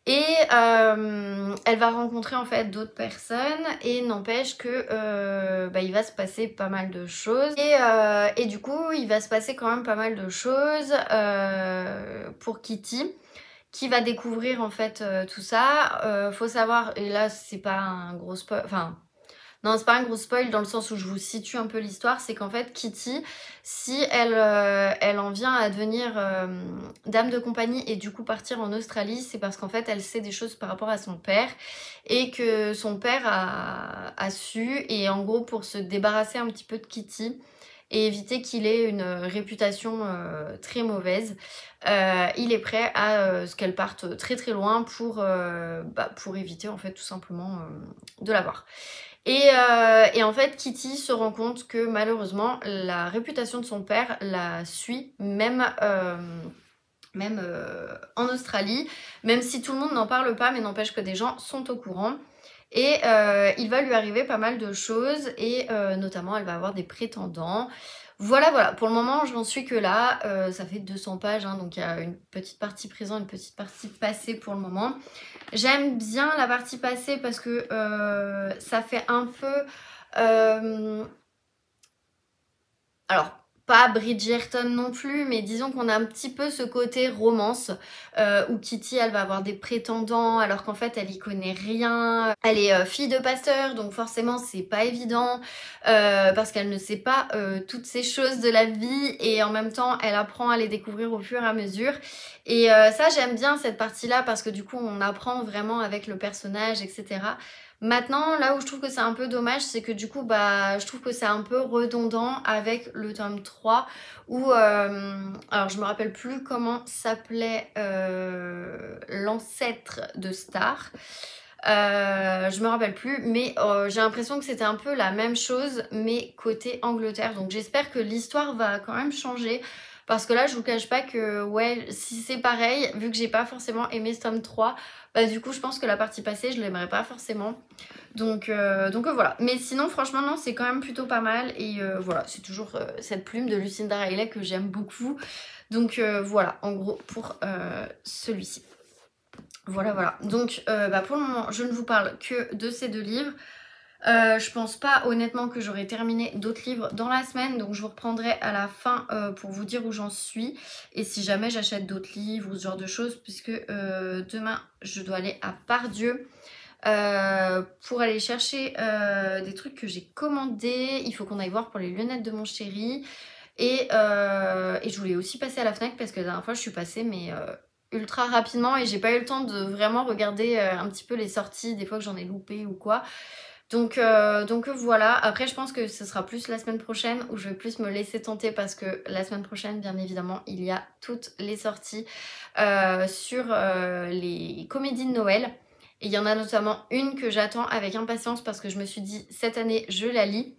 Et elle va rencontrer en fait d'autres personnes et n'empêche que il va se passer pas mal de choses. Et du coup, il va se passer quand même pas mal de choses pour Kitty qui va découvrir en fait tout ça. Faut savoir, et là c'est pas un gros spoil, enfin... Non, c'est pas un gros spoil dans le sens où je vous situe un peu l'histoire, c'est qu'en fait Kitty, si elle en vient à devenir dame de compagnie et du coup partir en Australie, c'est parce qu'en fait elle sait des choses par rapport à son père et que son père a su, et en gros pour se débarrasser un petit peu de Kitty et éviter qu'il ait une réputation très mauvaise, il est prêt à ce qu'elle parte très très loin pour éviter en fait tout simplement de la voir. Et en fait, Kitty se rend compte que malheureusement, la réputation de son père la suit, même en Australie, même si tout le monde n'en parle pas, mais n'empêche que des gens sont au courant. Et il va lui arriver pas mal de choses, et notamment elle va avoir des prétendants. Voilà, voilà, pour le moment j'en suis que là, ça fait 200 pages, hein, donc il y a une petite partie présent, une petite partie passée pour le moment. J'aime bien la partie passée parce que ça fait un peu... alors, pas Bridgerton non plus, mais disons qu'on a un petit peu ce côté romance où Kitty, elle va avoir des prétendants alors qu'en fait, elle y connaît rien. Elle est fille de pasteur, donc forcément, c'est pas évident parce qu'elle ne sait pas toutes ces choses de la vie, et en même temps, elle apprend à les découvrir au fur et à mesure. Et ça, j'aime bien cette partie-là parce que du coup, on apprend vraiment avec le personnage, etc. Maintenant, là où je trouve que c'est un peu dommage, c'est que du coup, je trouve que c'est un peu redondant avec le tome 3 où, alors je me rappelle plus comment s'appelait l'ancêtre de Star. Je me rappelle plus, mais j'ai l'impression que c'était un peu la même chose, mais côté Angleterre. Donc j'espère que l'histoire va quand même changer. Parce que là, je vous cache pas que, ouais, si c'est pareil, vu que j'ai pas forcément aimé ce tome 3, du coup, je pense que la partie passée, je l'aimerais pas forcément. Donc voilà. Mais sinon, franchement, non, c'est quand même plutôt pas mal. Et voilà, c'est toujours cette plume de Lucinda Riley que j'aime beaucoup. Donc voilà, en gros, pour celui-ci. Voilà, voilà. Donc pour le moment, je ne vous parle que de ces 2 livres. Je pense pas honnêtement que j'aurai terminé d'autres livres dans la semaine, donc je vous reprendrai à la fin pour vous dire où j'en suis et si jamais j'achète d'autres livres ou ce genre de choses, puisque demain je dois aller à Pardieu pour aller chercher des trucs que j'ai commandés. Il faut qu'on aille voir pour les lunettes de mon chéri et je voulais aussi passer à la Fnac parce que la dernière fois je suis passée mais ultra rapidement et j'ai pas eu le temps de vraiment regarder un petit peu les sorties des fois que j'en ai loupé ou quoi. Donc voilà, après je pense que ce sera plus la semaine prochaine où je vais plus me laisser tenter parce que la semaine prochaine bien évidemment il y a toutes les sorties sur les comédies de Noël. Et il y en a notamment une que j'attends avec impatience parce que je me suis dit cette année je la lis.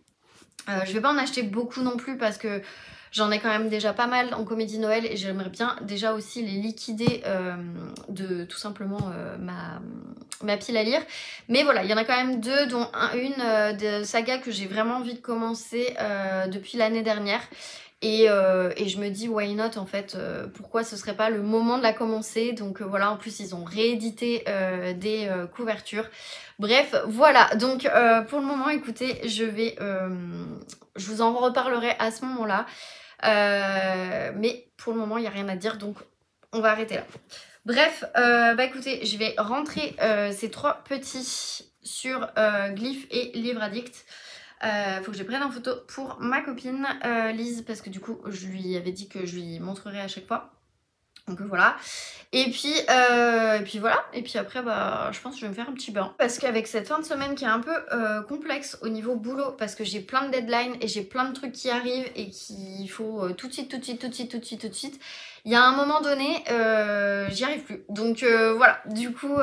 Je vais pas en acheter beaucoup non plus parce que j'en ai quand même déjà pas mal en comédie Noël et j'aimerais bien déjà aussi les liquider de tout simplement ma pile à lire. Mais voilà, il y en a quand même 2 dont une de saga que j'ai vraiment envie de commencer depuis l'année dernière. Et je me dis why not en fait, pourquoi ce serait pas le moment de la commencer. Donc voilà, en plus ils ont réédité des couvertures. Bref, voilà, donc pour le moment écoutez, je vous en reparlerai à ce moment-là. Mais pour le moment il n'y a rien à dire, donc on va arrêter là. Bref, écoutez, je vais rentrer ces 3 petits sur Glyph et Livre Addict. Faut que je les prenne en photo pour ma copine Lise parce que du coup je lui avais dit que je lui montrerai à chaque fois. Donc voilà. Et puis voilà. Et puis après je pense que je vais me faire un petit bain. Parce qu'avec cette fin de semaine qui est un peu complexe au niveau boulot, parce que j'ai plein de deadlines et j'ai plein de trucs qui arrivent et qu'il faut tout de suite, il y a un moment donné, j'y arrive plus. Donc voilà, du coup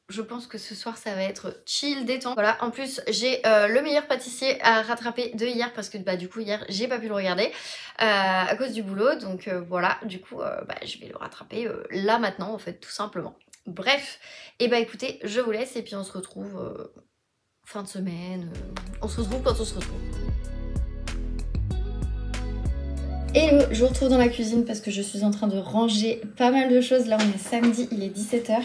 je pense que ce soir ça va être chill, détente. Voilà, en plus j'ai le meilleur pâtissier à rattraper de hier parce que du coup hier j'ai pas pu le regarder à cause du boulot. Donc voilà, du coup je vais le rattraper là maintenant en fait tout simplement. Bref, et écoutez, je vous laisse et puis on se retrouve fin de semaine. On se retrouve quand on se retrouve. Hello, je vous retrouve dans la cuisine parce que je suis en train de ranger pas mal de choses. Là on est samedi, il est 17h.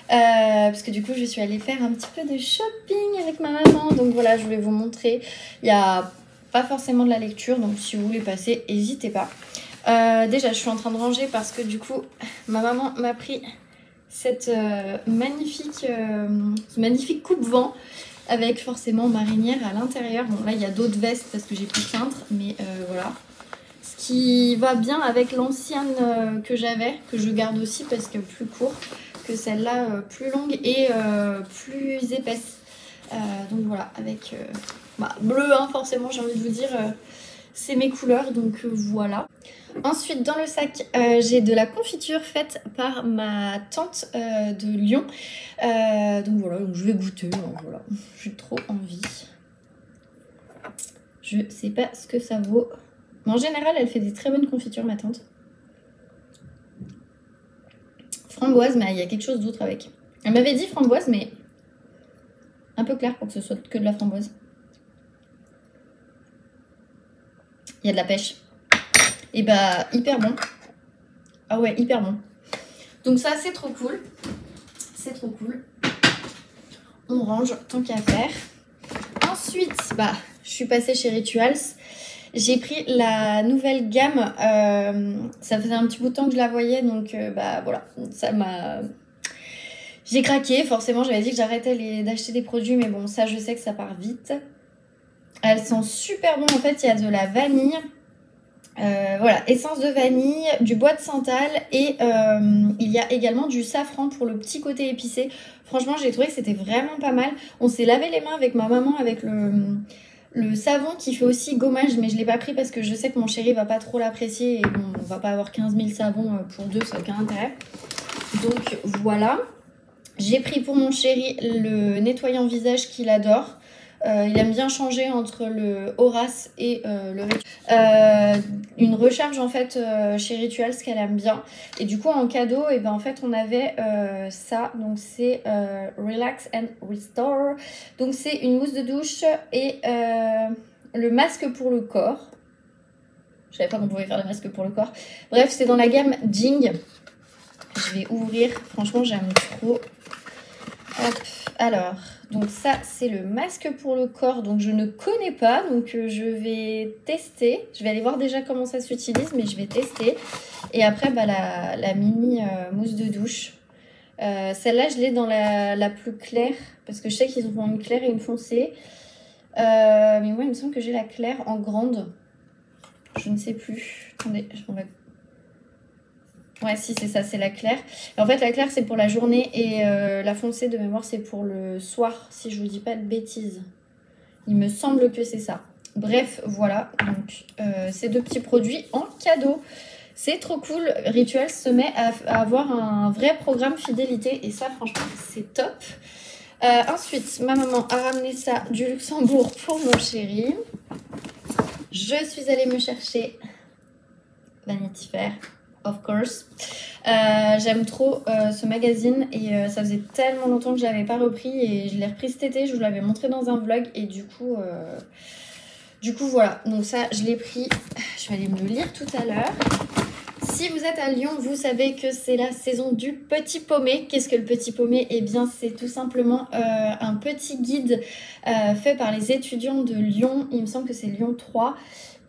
Parce que du coup je suis allée faire un petit peu de shopping avec ma maman. Donc voilà, je voulais vous montrer. Il n'y a pas forcément de la lecture, donc si vous voulez passer, n'hésitez pas. Déjà je suis en train de ranger parce que du coup ma maman m'a pris cette magnifique coupe-vent avec forcément marinière à l'intérieur. Bon là il y a d'autres vestes parce que j'ai plus de cintre, mais voilà. Ce qui va bien avec l'ancienne que j'avais, que je garde aussi parce qu'elle est plus court que celle-là, plus longue et plus épaisse. Donc voilà, avec bleu, hein, forcément j'ai envie de vous dire, c'est mes couleurs, donc voilà. Ensuite dans le sac, j'ai de la confiture faite par ma tante de Lyon. Donc voilà, donc je vais goûter, hein, voilà. J'ai trop envie. Je sais pas ce que ça vaut. Mais en général, elle fait des très bonnes confitures, ma tante. Framboise, mais il y a quelque chose d'autre avec. Elle m'avait dit framboise, mais un peu clair pour que ce soit que de la framboise. Il y a de la pêche. Et hyper bon. Ah ouais, hyper bon. Donc ça, c'est trop cool. C'est trop cool. On range tant qu'à faire. Ensuite, je suis passée chez Rituals. J'ai pris la nouvelle gamme, ça faisait un petit bout de temps que je la voyais, donc voilà, ça m'a... J'ai craqué, forcément j'avais dit que j'arrêtais d'acheter des produits, mais bon ça je sais que ça part vite. Elles sont super bonnes en fait, il y a de la vanille, voilà, essence de vanille, du bois de santal et il y a également du safran pour le petit côté épicé. Franchement j'ai trouvé que c'était vraiment pas mal. On s'est lavé les mains avec ma maman avec le savon qui fait aussi gommage, mais je l'ai pas pris parce que je sais que mon chéri va pas trop l'apprécier et bon, on va pas avoir 15 000 savons pour deux, ça n'a aucun intérêt. Donc voilà. J'ai pris pour mon chéri le nettoyant visage qu'il adore. Il aime bien changer entre le Horace et le Rituals. Une recharge en fait chez Rituals qu'elle aime bien. Et du coup en cadeau, en fait on avait ça. Donc c'est Relax and Restore. Donc c'est une mousse de douche et le masque pour le corps. Je savais pas qu'on pouvait faire des masques pour le corps. Bref, c'est dans la gamme Jing. Je vais ouvrir. Franchement, j'aime trop. Hop. Alors, donc ça, c'est le masque pour le corps. Donc, je ne connais pas. Donc, je vais tester. Je vais aller voir déjà comment ça s'utilise, mais je vais tester. Et après, bah, la mini mousse de douche. Celle-là, je l'ai dans la plus claire. Parce que je sais qu'ils ont une claire et une foncée. Mais moi, il me semble que j'ai la claire en grande. Je ne sais plus. Attendez, on va... Ouais, si, c'est ça, c'est la claire. Et en fait, la claire, c'est pour la journée et la foncée, de mémoire, c'est pour le soir, si je vous dis pas de bêtises. Il me semble que c'est ça. Bref, voilà. Donc, ces deux petits produits en cadeau. C'est trop cool. Rituel se met à avoir un vrai programme fidélité. Et ça, franchement, c'est top. Ensuite, ma maman a ramené ça du Luxembourg pour mon chéri. Je suis allée me chercher Vanity Fair. Of course. J'aime trop ce magazine et ça faisait tellement longtemps que je l'avais pas repris et je l'ai repris cet été, je vous l'avais montré dans un vlog et du coup voilà. Donc ça, je l'ai pris. Je vais aller me le lire tout à l'heure. Si vous êtes à Lyon, vous savez que c'est la saison du petit paumé. Qu'est-ce que le petit paumé? Eh bien, c'est tout simplement un petit guide fait par les étudiants de Lyon. Il me semble que c'est Lyon 3.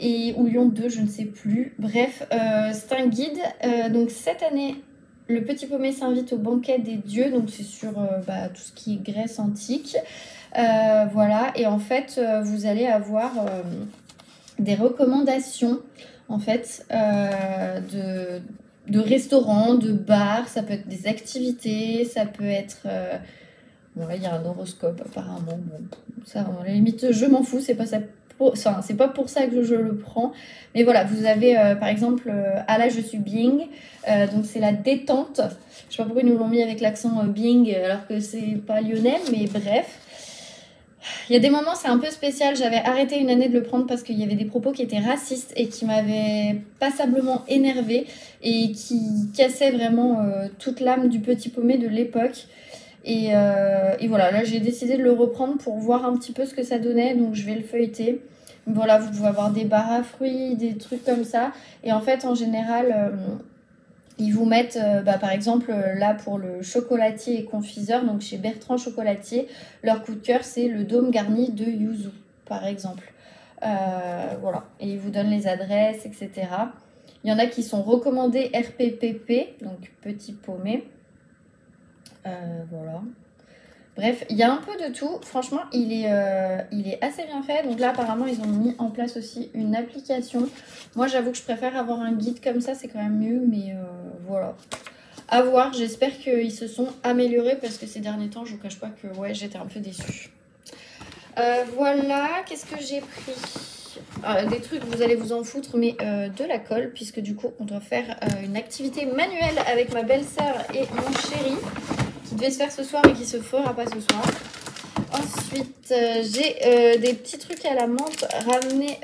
Ou Lyon 2, je ne sais plus. Bref, c'est un guide. Donc cette année, le petit paumé s'invite au banquet des dieux. Donc c'est sur tout ce qui est Grèce antique. Voilà. Et en fait, vous allez avoir des recommandations en fait de restaurants, de bars. Ça peut être des activités, ça peut être... Bon là, il y a un horoscope apparemment. Bon, ça, à la limite, je m'en fous. C'est pas ça. Enfin, c'est pas pour ça que je le prends, mais voilà, vous avez par exemple ah là je suis Bing, donc c'est la détente. Je sais pas pourquoi ils nous l'ont mis avec l'accent Bing alors que c'est pas lyonnais, mais bref, il y a des moments c'est un peu spécial. J'avais arrêté une année de le prendre parce qu'il y avait des propos qui étaient racistes et qui m'avaient passablement énervée et qui cassaient vraiment toute l'âme du petit paumé de l'époque. Et voilà, là j'ai décidé de le reprendre pour voir un petit peu ce que ça donnait, donc je vais le feuilleter. Voilà, vous pouvez avoir des barres à fruits, des trucs comme ça. Et en fait, en général, ils vous mettent, par exemple, là pour le chocolatier et confiseur, donc chez Bertrand Chocolatier, leur coup de cœur c'est le dôme garni de yuzu, par exemple. Voilà, et ils vous donnent les adresses, etc. Il y en a qui sont recommandés RPPP, donc petit paumé. Voilà. Bref, il y a un peu de tout. Franchement, il est assez bien fait. Donc là, apparemment, ils ont mis en place aussi une application. Moi, j'avoue que je préfère avoir un guide comme ça. C'est quand même mieux. Mais voilà. À voir. J'espère qu'ils se sont améliorés parce que ces derniers temps, je vous cache pas que ouais, j'étais un peu déçue. Voilà. Qu'est-ce que j'ai pris? Des trucs, vous allez vous en foutre, mais de la colle. Puisque du coup, on doit faire une activité manuelle avec ma belle-sœur et mon chéri. Qui devait se faire ce soir et qui se fera pas ce soir. Ensuite, j'ai des petits trucs à la menthe ramenés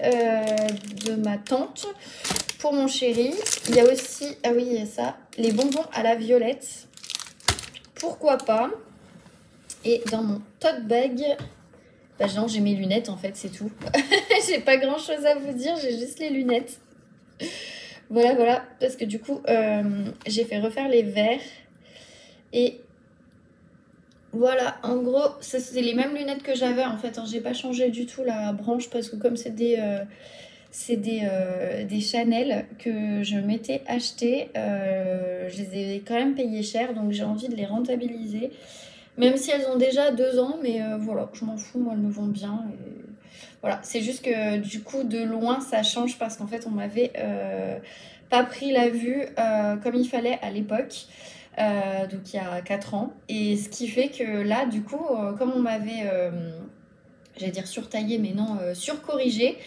de ma tante pour mon chéri. Il y a aussi, ah oui, il y a ça, les bonbons à la violette. Pourquoi pas? Et dans mon tote bag, bah non, j'ai mes lunettes en fait, c'est tout. J'ai pas grand chose à vous dire, j'ai juste les lunettes. Voilà, voilà, parce que du coup, j'ai fait refaire les verres et... Voilà, en gros, ça c'est les mêmes lunettes que j'avais en fait. Hein. J'ai pas changé du tout la branche parce que comme c'est des Chanel que je m'étais acheté, je les ai quand même payées cher, donc j'ai envie de les rentabiliser. Même si elles ont déjà 2 ans, mais voilà, je m'en fous, moi elles me vont bien. Et... Voilà, c'est juste que du coup de loin ça change parce qu'en fait on m'avait pas pris la vue comme il fallait à l'époque. Donc il y a 4 ans, et ce qui fait que là du coup comme on m'avait j'allais dire surtaillé mais non surcorrigé,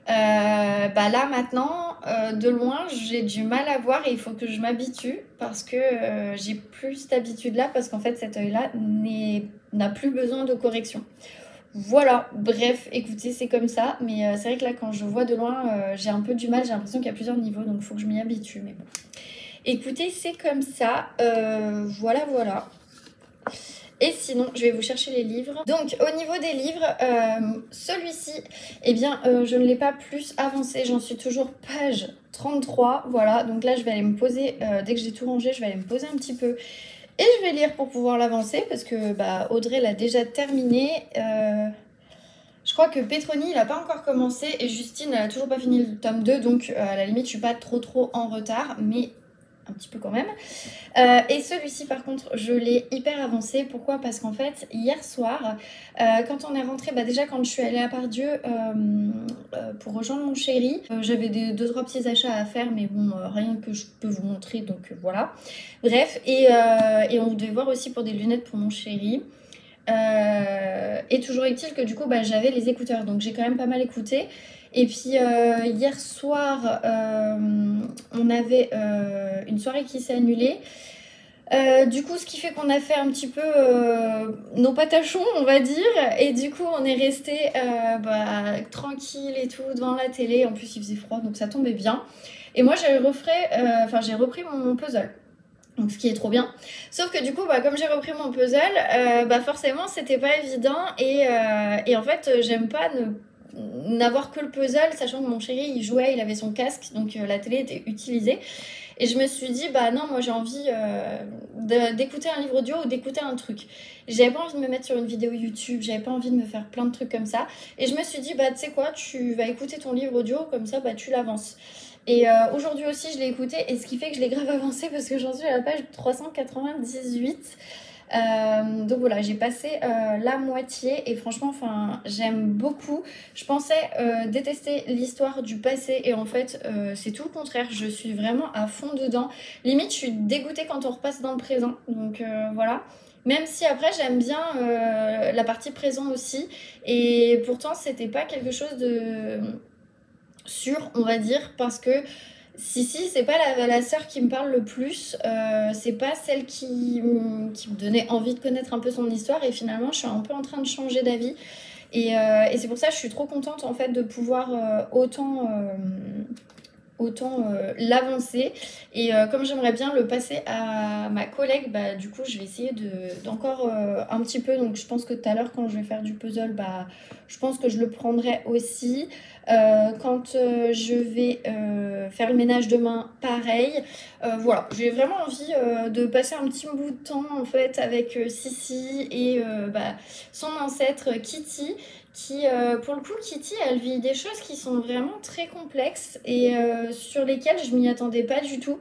là maintenant de loin j'ai du mal à voir et il faut que je m'habitue parce que j'ai plus cette habitude là parce qu'en fait cet œil là n'a plus besoin de correction. Voilà, bref, écoutez, c'est comme ça, mais c'est vrai que là quand je vois de loin j'ai un peu du mal, j'ai l'impression qu'il y a plusieurs niveaux, donc il faut que je m'y habitue, mais bon. Écoutez, c'est comme ça. Voilà, voilà. Et sinon, je vais vous chercher les livres. Donc, au niveau des livres, celui-ci, eh bien, je ne l'ai pas plus avancé. J'en suis toujours page 33, voilà. Donc là, je vais aller me poser, dès que j'ai tout rangé, je vais aller me poser un petit peu. Et je vais lire pour pouvoir l'avancer parce que bah, Audrey l'a déjà terminé. Je crois que Petroni, il n'a pas encore commencé et Justine, elle n'a toujours pas fini le tome 2. Donc à la limite, je suis pas trop en retard, mais un petit peu quand même. Et celui-ci, par contre, je l'ai hyper avancé. Pourquoi? Parce qu'en fait, hier soir, quand on est rentré, bah déjà quand je suis allée à Pardieu pour rejoindre mon chéri, j'avais 2-3 petits achats à faire, mais bon, rien que je peux vous montrer, donc voilà. Bref, et on devait voir aussi pour des lunettes pour mon chéri. Et toujours est-il que du coup bah, j'avais les écouteurs, donc j'ai quand même pas mal écouté. Et puis hier soir on avait une soirée qui s'est annulée. Du coup ce qui fait qu'on a fait un petit peu nos patachons on va dire. Et du coup on est resté tranquille et tout devant la télé. En plus il faisait froid donc ça tombait bien. Et moi j'ai repris mon puzzle. Donc ce qui est trop bien. Sauf que du coup, bah, comme j'ai repris mon puzzle, forcément c'était pas évident. Et en fait, j'aime pas n'avoir que le puzzle, sachant que mon chéri il jouait, il avait son casque, donc la télé était utilisée. Et je me suis dit, bah non, moi j'ai envie d'écouter un livre audio ou d'écouter un truc. J'avais pas envie de me mettre sur une vidéo YouTube, j'avais pas envie de me faire plein de trucs comme ça. Et je me suis dit, bah tu sais quoi, tu vas écouter ton livre audio, comme ça bah tu l'avances. Et aujourd'hui aussi je l'ai écouté et ce qui fait que je l'ai grave avancé parce que j'en suis à la page 398. Donc voilà, j'ai passé la moitié et franchement j'aime beaucoup. Je pensais détester l'histoire du passé et en fait c'est tout le contraire, je suis vraiment à fond dedans. Limite je suis dégoûtée quand on repasse dans le présent, donc voilà. Même si après j'aime bien la partie présent aussi. Et pourtant c'était pas quelque chose de sûr on va dire, parce que si c'est pas la sœur qui me parle le plus, c'est pas celle qui me donnait envie de connaître un peu son histoire, et finalement je suis un peu en train de changer d'avis et c'est pour ça que je suis trop contente en fait de pouvoir autant l'avancer. Et comme j'aimerais bien le passer à ma collègue, bah du coup je vais essayer d'encore un petit peu. Donc je pense que tout à l'heure quand je vais faire du puzzle, bah je pense que je le prendrai aussi. Quand je vais faire le ménage demain, pareil. Voilà, j'ai vraiment envie de passer un petit bout de temps en fait avec Sissi et son ancêtre Kitty, qui pour le coup Kitty elle vit des choses qui sont vraiment très complexes et sur lesquelles je m'y attendais pas du tout.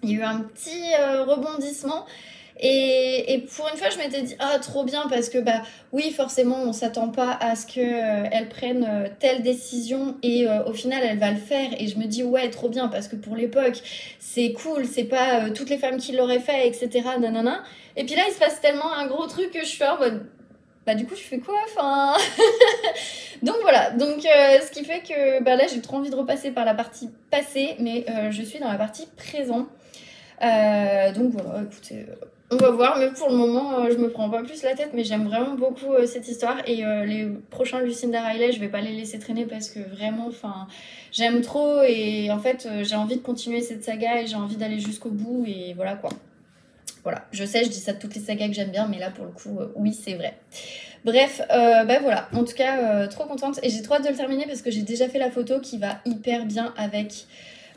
Il y a eu un petit rebondissement. Et pour une fois je m'étais dit ah trop bien, parce que bah oui forcément on s'attend pas à ce qu'elle prenne telle décision et au final elle va le faire, et je me dis ouais trop bien, parce que pour l'époque c'est cool, c'est pas toutes les femmes qui l'auraient fait etc nanana. Et puis là il se passe tellement un gros truc que je suis en mode bah du coup je fais quoi enfin. Donc voilà, donc ce qui fait que bah là j'ai trop envie de repasser par la partie passée, mais je suis dans la partie présent. Donc voilà, écoutez, on va voir, mais pour le moment je me prends pas plus la tête, mais j'aime vraiment beaucoup cette histoire. Et les prochains Lucinda Riley je vais pas les laisser traîner parce que vraiment j'aime trop, et en fait j'ai envie de continuer cette saga et j'ai envie d'aller jusqu'au bout, et voilà quoi. Voilà, je sais, je dis ça de toutes les sagas que j'aime bien, mais là pour le coup oui c'est vrai. Bref, voilà, en tout cas trop contente, et j'ai trop hâte de le terminer parce que j'ai déjà fait la photo qui va hyper bien avec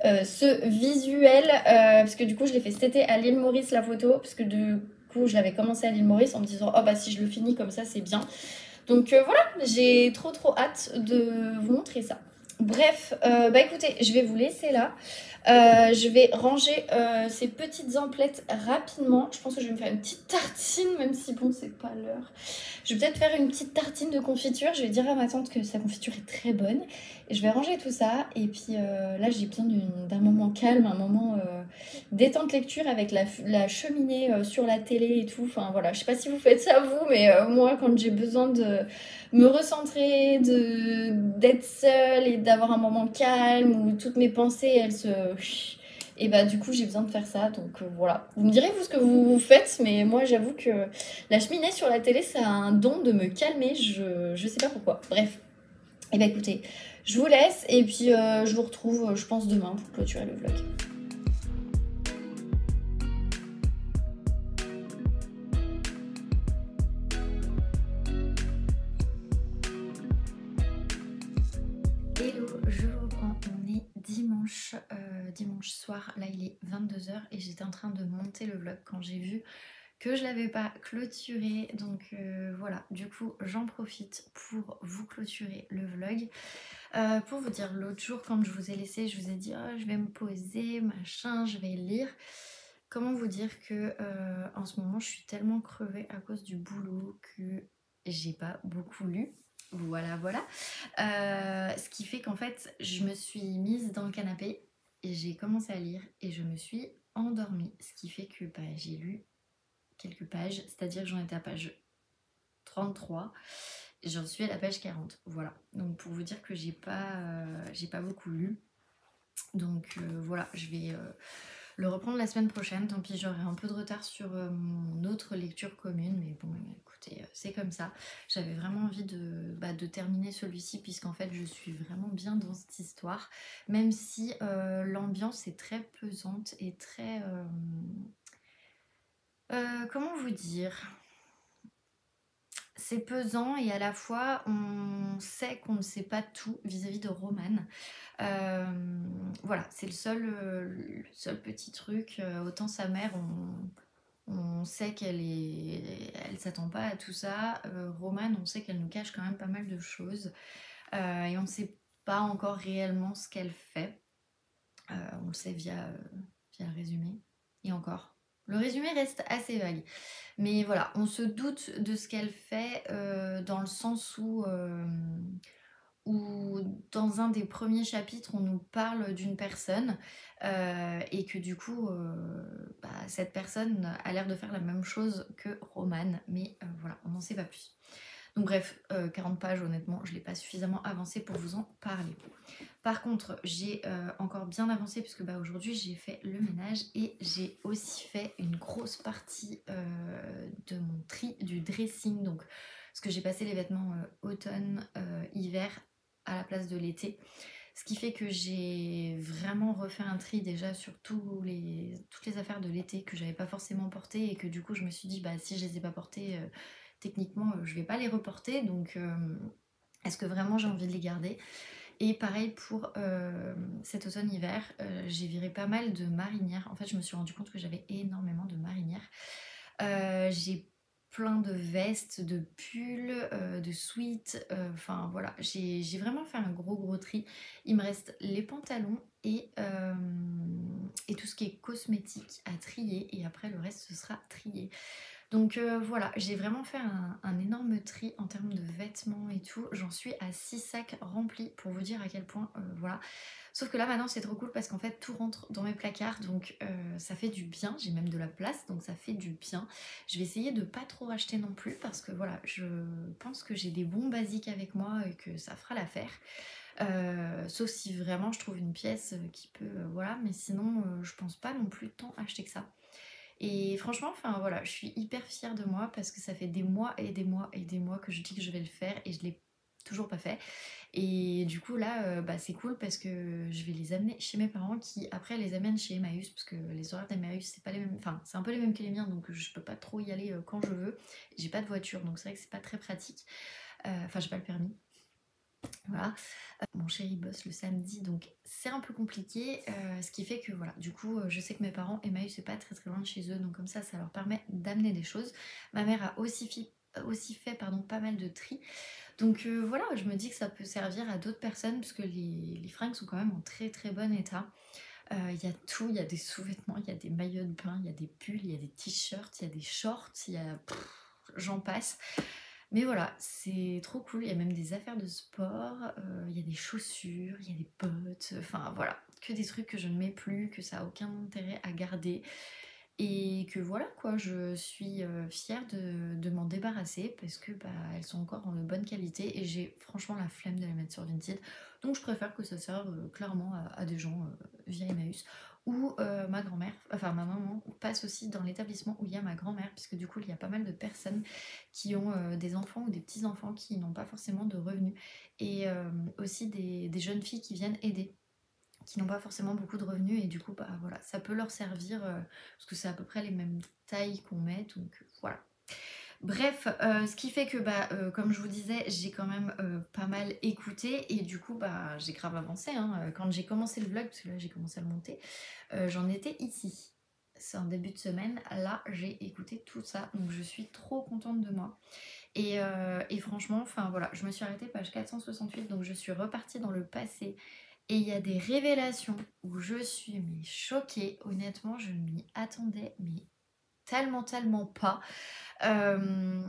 ce visuel, parce que du coup je l'ai fait cet été à l'île Maurice la photo, parce que du coup je l'avais commencé à l'île Maurice en me disant oh bah si je le finis comme ça c'est bien. Donc voilà, j'ai trop hâte de vous montrer ça. Bref, écoutez, je vais vous laisser là. Je vais ranger ces petites emplettes rapidement. Je pense que je vais me faire une petite tartine, même si bon c'est pas l'heure. Je vais peut-être faire une petite tartine de confiture. Je vais dire à ma tante que sa confiture est très bonne. Et je vais ranger tout ça. Et puis là j'ai besoin d'un moment calme, un moment détente lecture avec la cheminée sur la télé et tout. Enfin voilà, je sais pas si vous faites ça vous, mais moi quand j'ai besoin de me recentrer, d'être seule et d'avoir un moment calme où toutes mes pensées elles se... Et bah du coup j'ai besoin de faire ça, donc voilà. Vous me direz vous ce que vous faites, mais moi j'avoue que la cheminée sur la télé ça a un don de me calmer, je sais pas pourquoi. Bref, et bah écoutez, je vous laisse et puis je vous retrouve je pense demain pour clôturer le vlog. Hello, je reprends, on est dimanche 22 h et j'étais en train de monter le vlog quand j'ai vu que je l'avais pas clôturé. Donc voilà, du coup j'en profite pour vous clôturer le vlog. Pour vous dire, l'autre jour quand je vous ai laissé, je vous ai dit oh, je vais me poser, machin, je vais lire. Comment vous dire que en ce moment je suis tellement crevée à cause du boulot que j'ai pas beaucoup lu. Voilà, voilà. Ce qui fait qu'en fait je me suis mise dans le canapé et j'ai commencé à lire et je me suis endormie. Ce qui fait que bah, j'ai lu quelques pages, c'est-à-dire que j'en étais à page 33. J'en suis à la page 40, voilà. Donc pour vous dire que j'ai pas beaucoup lu. Donc voilà, je vais le reprendre la semaine prochaine. Tant pis, j'aurai un peu de retard sur mon autre lecture commune. Mais bon, écoutez, c'est comme ça. J'avais vraiment envie de terminer celui-ci puisqu'en fait, je suis vraiment bien dans cette histoire. Même si l'ambiance est très pesante et très... comment vous dire ? C'est pesant et à la fois on sait qu'on ne sait pas tout vis-à-vis de Romane. Voilà, c'est le seul petit truc. Autant sa mère, on sait elle s'attend pas à tout ça. Romane, on sait qu'elle nous cache quand même pas mal de choses. Et on ne sait pas encore réellement ce qu'elle fait. On le sait via le résumé. Et encore. Le résumé reste assez vague. Mais voilà, on se doute de ce qu'elle fait dans le sens où dans un des premiers chapitres, on nous parle d'une personne et que du coup, cette personne a l'air de faire la même chose que Romane. Mais voilà, on n'en sait pas plus. Donc bref, 40 pages, honnêtement, je ne l'ai pas suffisamment avancé pour vous en parler. Par contre, j'ai encore bien avancé puisque aujourd'hui j'ai fait le ménage et j'ai aussi fait une grosse partie de mon tri du dressing. Donc, parce que j'ai passé les vêtements automne, hiver à la place de l'été. Ce qui fait que j'ai vraiment refait un tri déjà sur toutes les affaires de l'été que j'avais pas forcément portées et que du coup je me suis dit bah si je les ai pas portées, techniquement je vais pas les reporter. Donc est-ce que vraiment j'ai envie de les garder ? Et pareil pour cet automne-hiver, j'ai viré pas mal de marinières. En fait, je me suis rendu compte que j'avais énormément de marinières. J'ai plein de vestes, de pulls, de sweats. Enfin voilà, j'ai vraiment fait un gros tri. Il me reste les pantalons et tout ce qui est cosmétique à trier. Et après, le reste, ce sera trié. Donc voilà, j'ai vraiment fait un énorme tri en termes de vêtements et tout. J'en suis à 6 sacs remplis pour vous dire à quel point, voilà. Sauf que là maintenant c'est trop cool parce qu'en fait tout rentre dans mes placards, donc ça fait du bien. J'ai même de la place, donc ça fait du bien. Je vais essayer de pas trop racheter non plus parce que voilà, je pense que j'ai des bons basiques avec moi et que ça fera l'affaire. Sauf si vraiment je trouve une pièce qui peut, voilà, mais sinon je pense pas non plus tant acheter que ça. Et franchement, enfin voilà, je suis hyper fière de moi parce que ça fait des mois et des mois et des mois que je dis que je vais le faire et je l'ai toujours pas fait. Et du coup là, c'est cool parce que je vais les amener chez mes parents qui après les amènent chez Emmaüs parce que les horaires d'Emmaüs c'est pas les mêmes, enfin c'est un peu les mêmes que les miens donc je peux pas trop y aller quand je veux. J'ai pas de voiture donc c'est vrai que c'est pas très pratique. Enfin j'ai pas le permis. Voilà. Mon chéri bosse le samedi donc c'est un peu compliqué, ce qui fait que voilà, du coup je sais que mes parents, Emmaüs c'est pas très loin de chez eux donc comme ça leur permet d'amener des choses. Ma mère a aussi fait pas mal de tri. Donc voilà, je me dis que ça peut servir à d'autres personnes parce que les fringues sont quand même en très bon état. Il y a tout, il y a des sous-vêtements, il y a des maillots de bain, il y a des pulls, il y a des t-shirts, il y a des shorts, il y a... j'en passe. Mais voilà, c'est trop cool, il y a même des affaires de sport, il y a des chaussures, il y a des bottes, enfin voilà, que des trucs que je ne mets plus, que ça n'a aucun intérêt à garder. Et que voilà quoi, je suis fière de m'en débarrasser parce que elles sont encore en de bonne qualité et j'ai franchement la flemme de les mettre sur Vinted. Donc je préfère que ça serve clairement à des gens via Emmaüs. Ou ma grand-mère, enfin ma maman passe aussi dans l'établissement où il y a ma grand-mère, puisque du coup il y a pas mal de personnes qui ont des enfants ou des petits-enfants qui n'ont pas forcément de revenus. Et aussi des jeunes filles qui viennent aider, qui n'ont pas forcément beaucoup de revenus et du coup voilà, ça peut leur servir parce que c'est à peu près les mêmes tailles qu'on met, donc voilà. Bref, ce qui fait que comme je vous disais, j'ai quand même pas mal écouté et du coup j'ai grave avancé hein. Quand j'ai commencé le vlog, parce que là j'ai commencé à le monter, j'en étais ici. c'est un début de semaine, là j'ai écouté tout ça, donc je suis trop contente de moi. Et franchement, enfin voilà, je me suis arrêtée page 468, donc je suis repartie dans le passé. Et il y a des révélations où je suis mais choquée. Honnêtement, je ne m'y attendais mais tellement, tellement pas. Euh,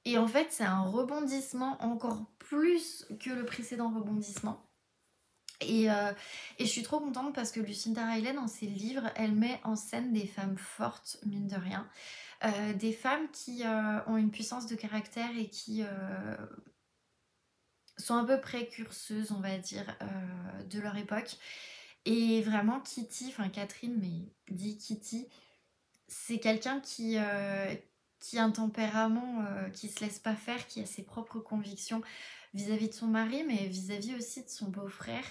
et en fait, c'est un rebondissement encore plus que le précédent rebondissement. Et je suis trop contente parce que Lucinda Riley, dans ses livres, elle met en scène des femmes fortes, mine de rien. Des femmes qui ont une puissance de caractère et qui sont un peu précurseuses, on va dire, de leur époque. Et vraiment, Kitty, enfin Catherine, mais dit Kitty, c'est quelqu'un qui a un tempérament qui se laisse pas faire, qui a ses propres convictions vis-à-vis de son mari, mais vis-à-vis aussi de son beau-frère,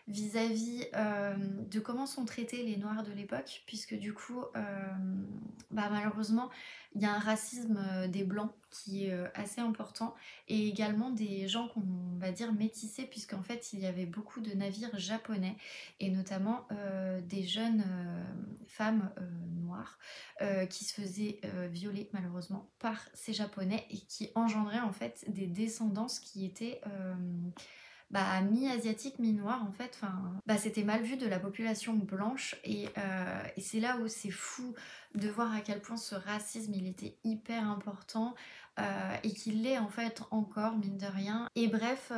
vis-à-vis de comment sont traités les Noirs de l'époque, puisque du coup, malheureusement, il y a un racisme des Blancs qui est assez important, et également des gens qu'on va dire métissés, puisqu'en fait, il y avait beaucoup de navires japonais, et notamment des jeunes femmes noires qui se faisaient violer malheureusement par ces japonais et qui engendraient en fait des descendances qui étaient mi-asiatiques, mi-noires en fait. Enfin, c'était mal vu de la population blanche et c'est là où c'est fou de voir à quel point ce racisme il était hyper important et qu'il l'est en fait encore mine de rien. Et bref,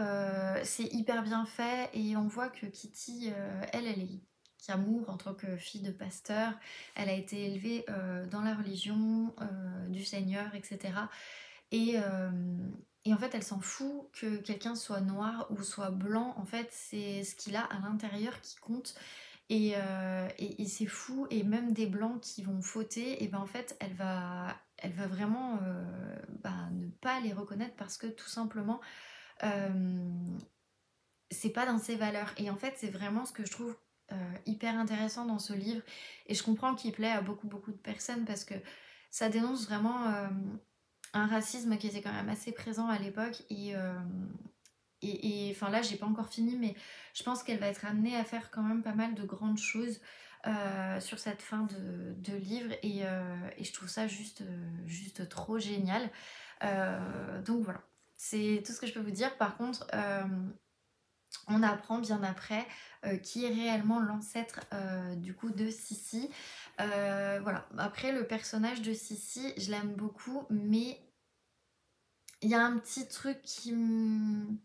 c'est hyper bien fait et on voit que Kitty, elle est Camour en tant que fille de pasteur. Elle a été élevée dans la religion du Seigneur, etc. Et, euh, et en fait, elle s'en fout que quelqu'un soit noir ou soit blanc. En fait, c'est ce qu'il a à l'intérieur qui compte. Et c'est fou. Et même des blancs qui vont fauter, et ben en fait, elle va vraiment ne pas les reconnaître parce que tout simplement, euh, c'est pas dans ses valeurs. Et en fait, c'est vraiment ce que je trouve hyper intéressant dans ce livre. Et je comprends qu'il plaît à beaucoup, beaucoup de personnes parce que ça dénonce vraiment un racisme qui était quand même assez présent à l'époque. Enfin là, j'ai pas encore fini, mais je pense qu'elle va être amenée à faire quand même pas mal de grandes choses sur cette fin de livre. Et je trouve ça juste trop génial. Donc voilà, c'est tout ce que je peux vous dire. Par contre, on apprend bien après qui est réellement l'ancêtre du coup de Sissi. Voilà. Après le personnage de Sissi, je l'aime beaucoup, mais il y a un petit truc qui me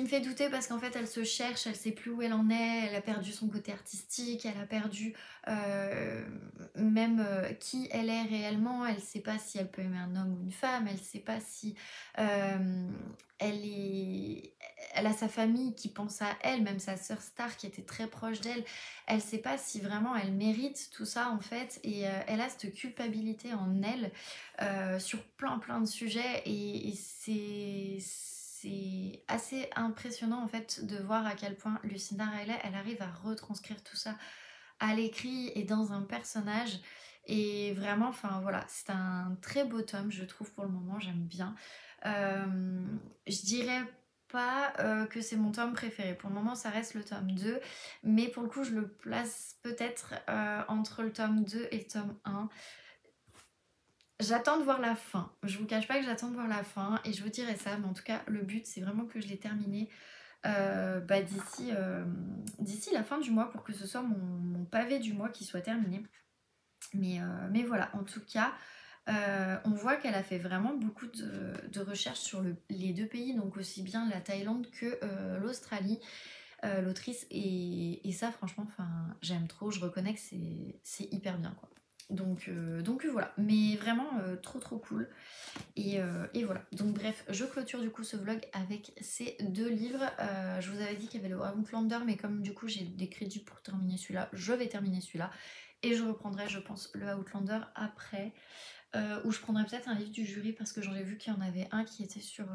fait douter parce qu'en fait elle se cherche, elle sait plus où elle en est, elle a perdu son côté artistique, elle a perdu même qui elle est réellement, elle sait pas si elle peut aimer un homme ou une femme, elle sait pas si elle a sa famille qui pense à elle, même sa sœur Star qui était très proche d'elle, elle sait pas si vraiment elle mérite tout ça en fait et elle a cette culpabilité en elle sur plein de sujets et c'est assez impressionnant en fait de voir à quel point Lucinda Riley elle arrive à retranscrire tout ça à l'écrit et dans un personnage et vraiment enfin voilà c'est un très beau tome je trouve pour le moment j'aime bien je dirais pas que c'est mon tome préféré pour le moment ça reste le tome 2 mais pour le coup je le place peut-être entre le tome 2 et le tome 1. J'attends de voir la fin. Je vous cache pas que j'attends de voir la fin et je vous dirai ça, mais en tout cas, le but c'est vraiment que je l'ai terminé d'ici la fin du mois pour que ce soit mon pavé du mois qui soit terminé. Mais voilà, en tout cas, on voit qu'elle a fait vraiment beaucoup de recherches sur les deux pays, donc aussi bien la Thaïlande que l'Australie. L'autrice et ça franchement j'aime trop, je reconnais que c'est hyper bien quoi. Donc voilà, mais vraiment trop cool et voilà. Donc bref, je clôture du coup ce vlog avec ces deux livres. Je vous avais dit qu'il y avait le Outlander, mais comme du coup j'ai des crédits pour terminer celui-là, je vais terminer celui-là et je reprendrai je pense le Outlander après ou je prendrai peut-être un livre du jury parce que j'en ai vu qu'il y en avait un qui était sur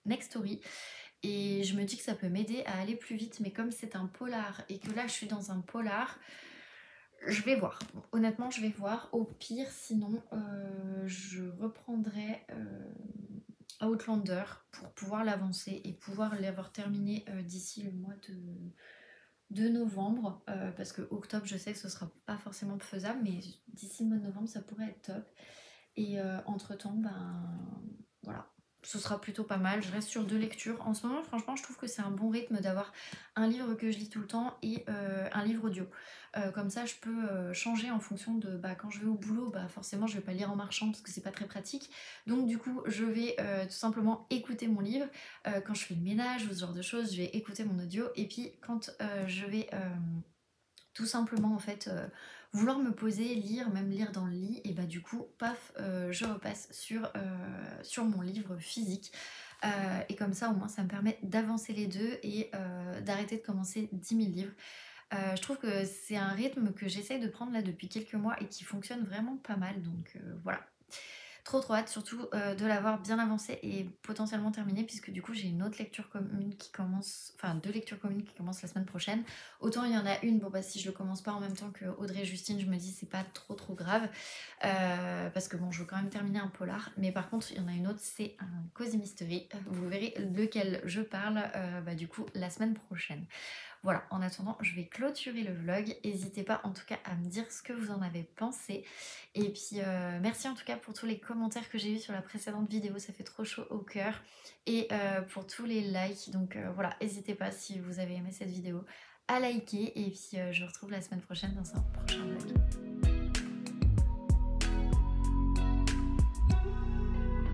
Nextory et je me dis que ça peut m'aider à aller plus vite, mais comme c'est un polar et que là je suis dans un polar, je vais voir. Honnêtement, je vais voir. Au pire, sinon, je reprendrai Outlander pour pouvoir l'avancer et pouvoir l'avoir terminé d'ici le mois de novembre, parce que octobre, je sais que ce sera pas forcément faisable, mais d'ici le mois de novembre, ça pourrait être top. Et entre-temps, ben voilà, ce sera plutôt pas mal. Je reste sur 2 lectures. En ce moment, franchement, je trouve que c'est un bon rythme d'avoir un livre que je lis tout le temps et un livre audio. Comme ça, je peux changer en fonction de bah, quand je vais au boulot, bah, forcément, je vais pas lire en marchant parce que c'est pas très pratique. Donc, du coup, je vais tout simplement écouter mon livre. Quand je fais le ménage ou ce genre de choses, je vais écouter mon audio. Et puis, quand je vais tout simplement en fait vouloir me poser, lire, même lire dans le lit, et bah du coup, paf, je repasse sur mon livre physique. Et comme ça, au moins, ça me permet d'avancer les deux et d'arrêter de commencer 10 000 livres. Je trouve que c'est un rythme que j'essaye de prendre là depuis quelques mois et qui fonctionne vraiment pas mal. Donc voilà. Trop hâte, surtout de l'avoir bien avancé et potentiellement terminé, puisque du coup j'ai une autre lecture commune qui commence, enfin 2 lectures communes qui commencent la semaine prochaine. Autant il y en a une, bon bah si je le commence pas en même temps que Audrey et Justine, je me dis c'est pas trop grave, parce que bon je veux quand même terminer un polar, mais par contre il y en a une autre, c'est un Cozy Mystery, vous verrez lequel je parle bah, du coup la semaine prochaine. Voilà, en attendant, je vais clôturer le vlog. N'hésitez pas en tout cas à me dire ce que vous en avez pensé. Et puis merci en tout cas pour tous les commentaires que j'ai eu sur la précédente vidéo, ça fait trop chaud au cœur. Et pour tous les likes, donc voilà, n'hésitez pas si vous avez aimé cette vidéo à liker. Et puis je vous retrouve la semaine prochaine dans un prochain vlog.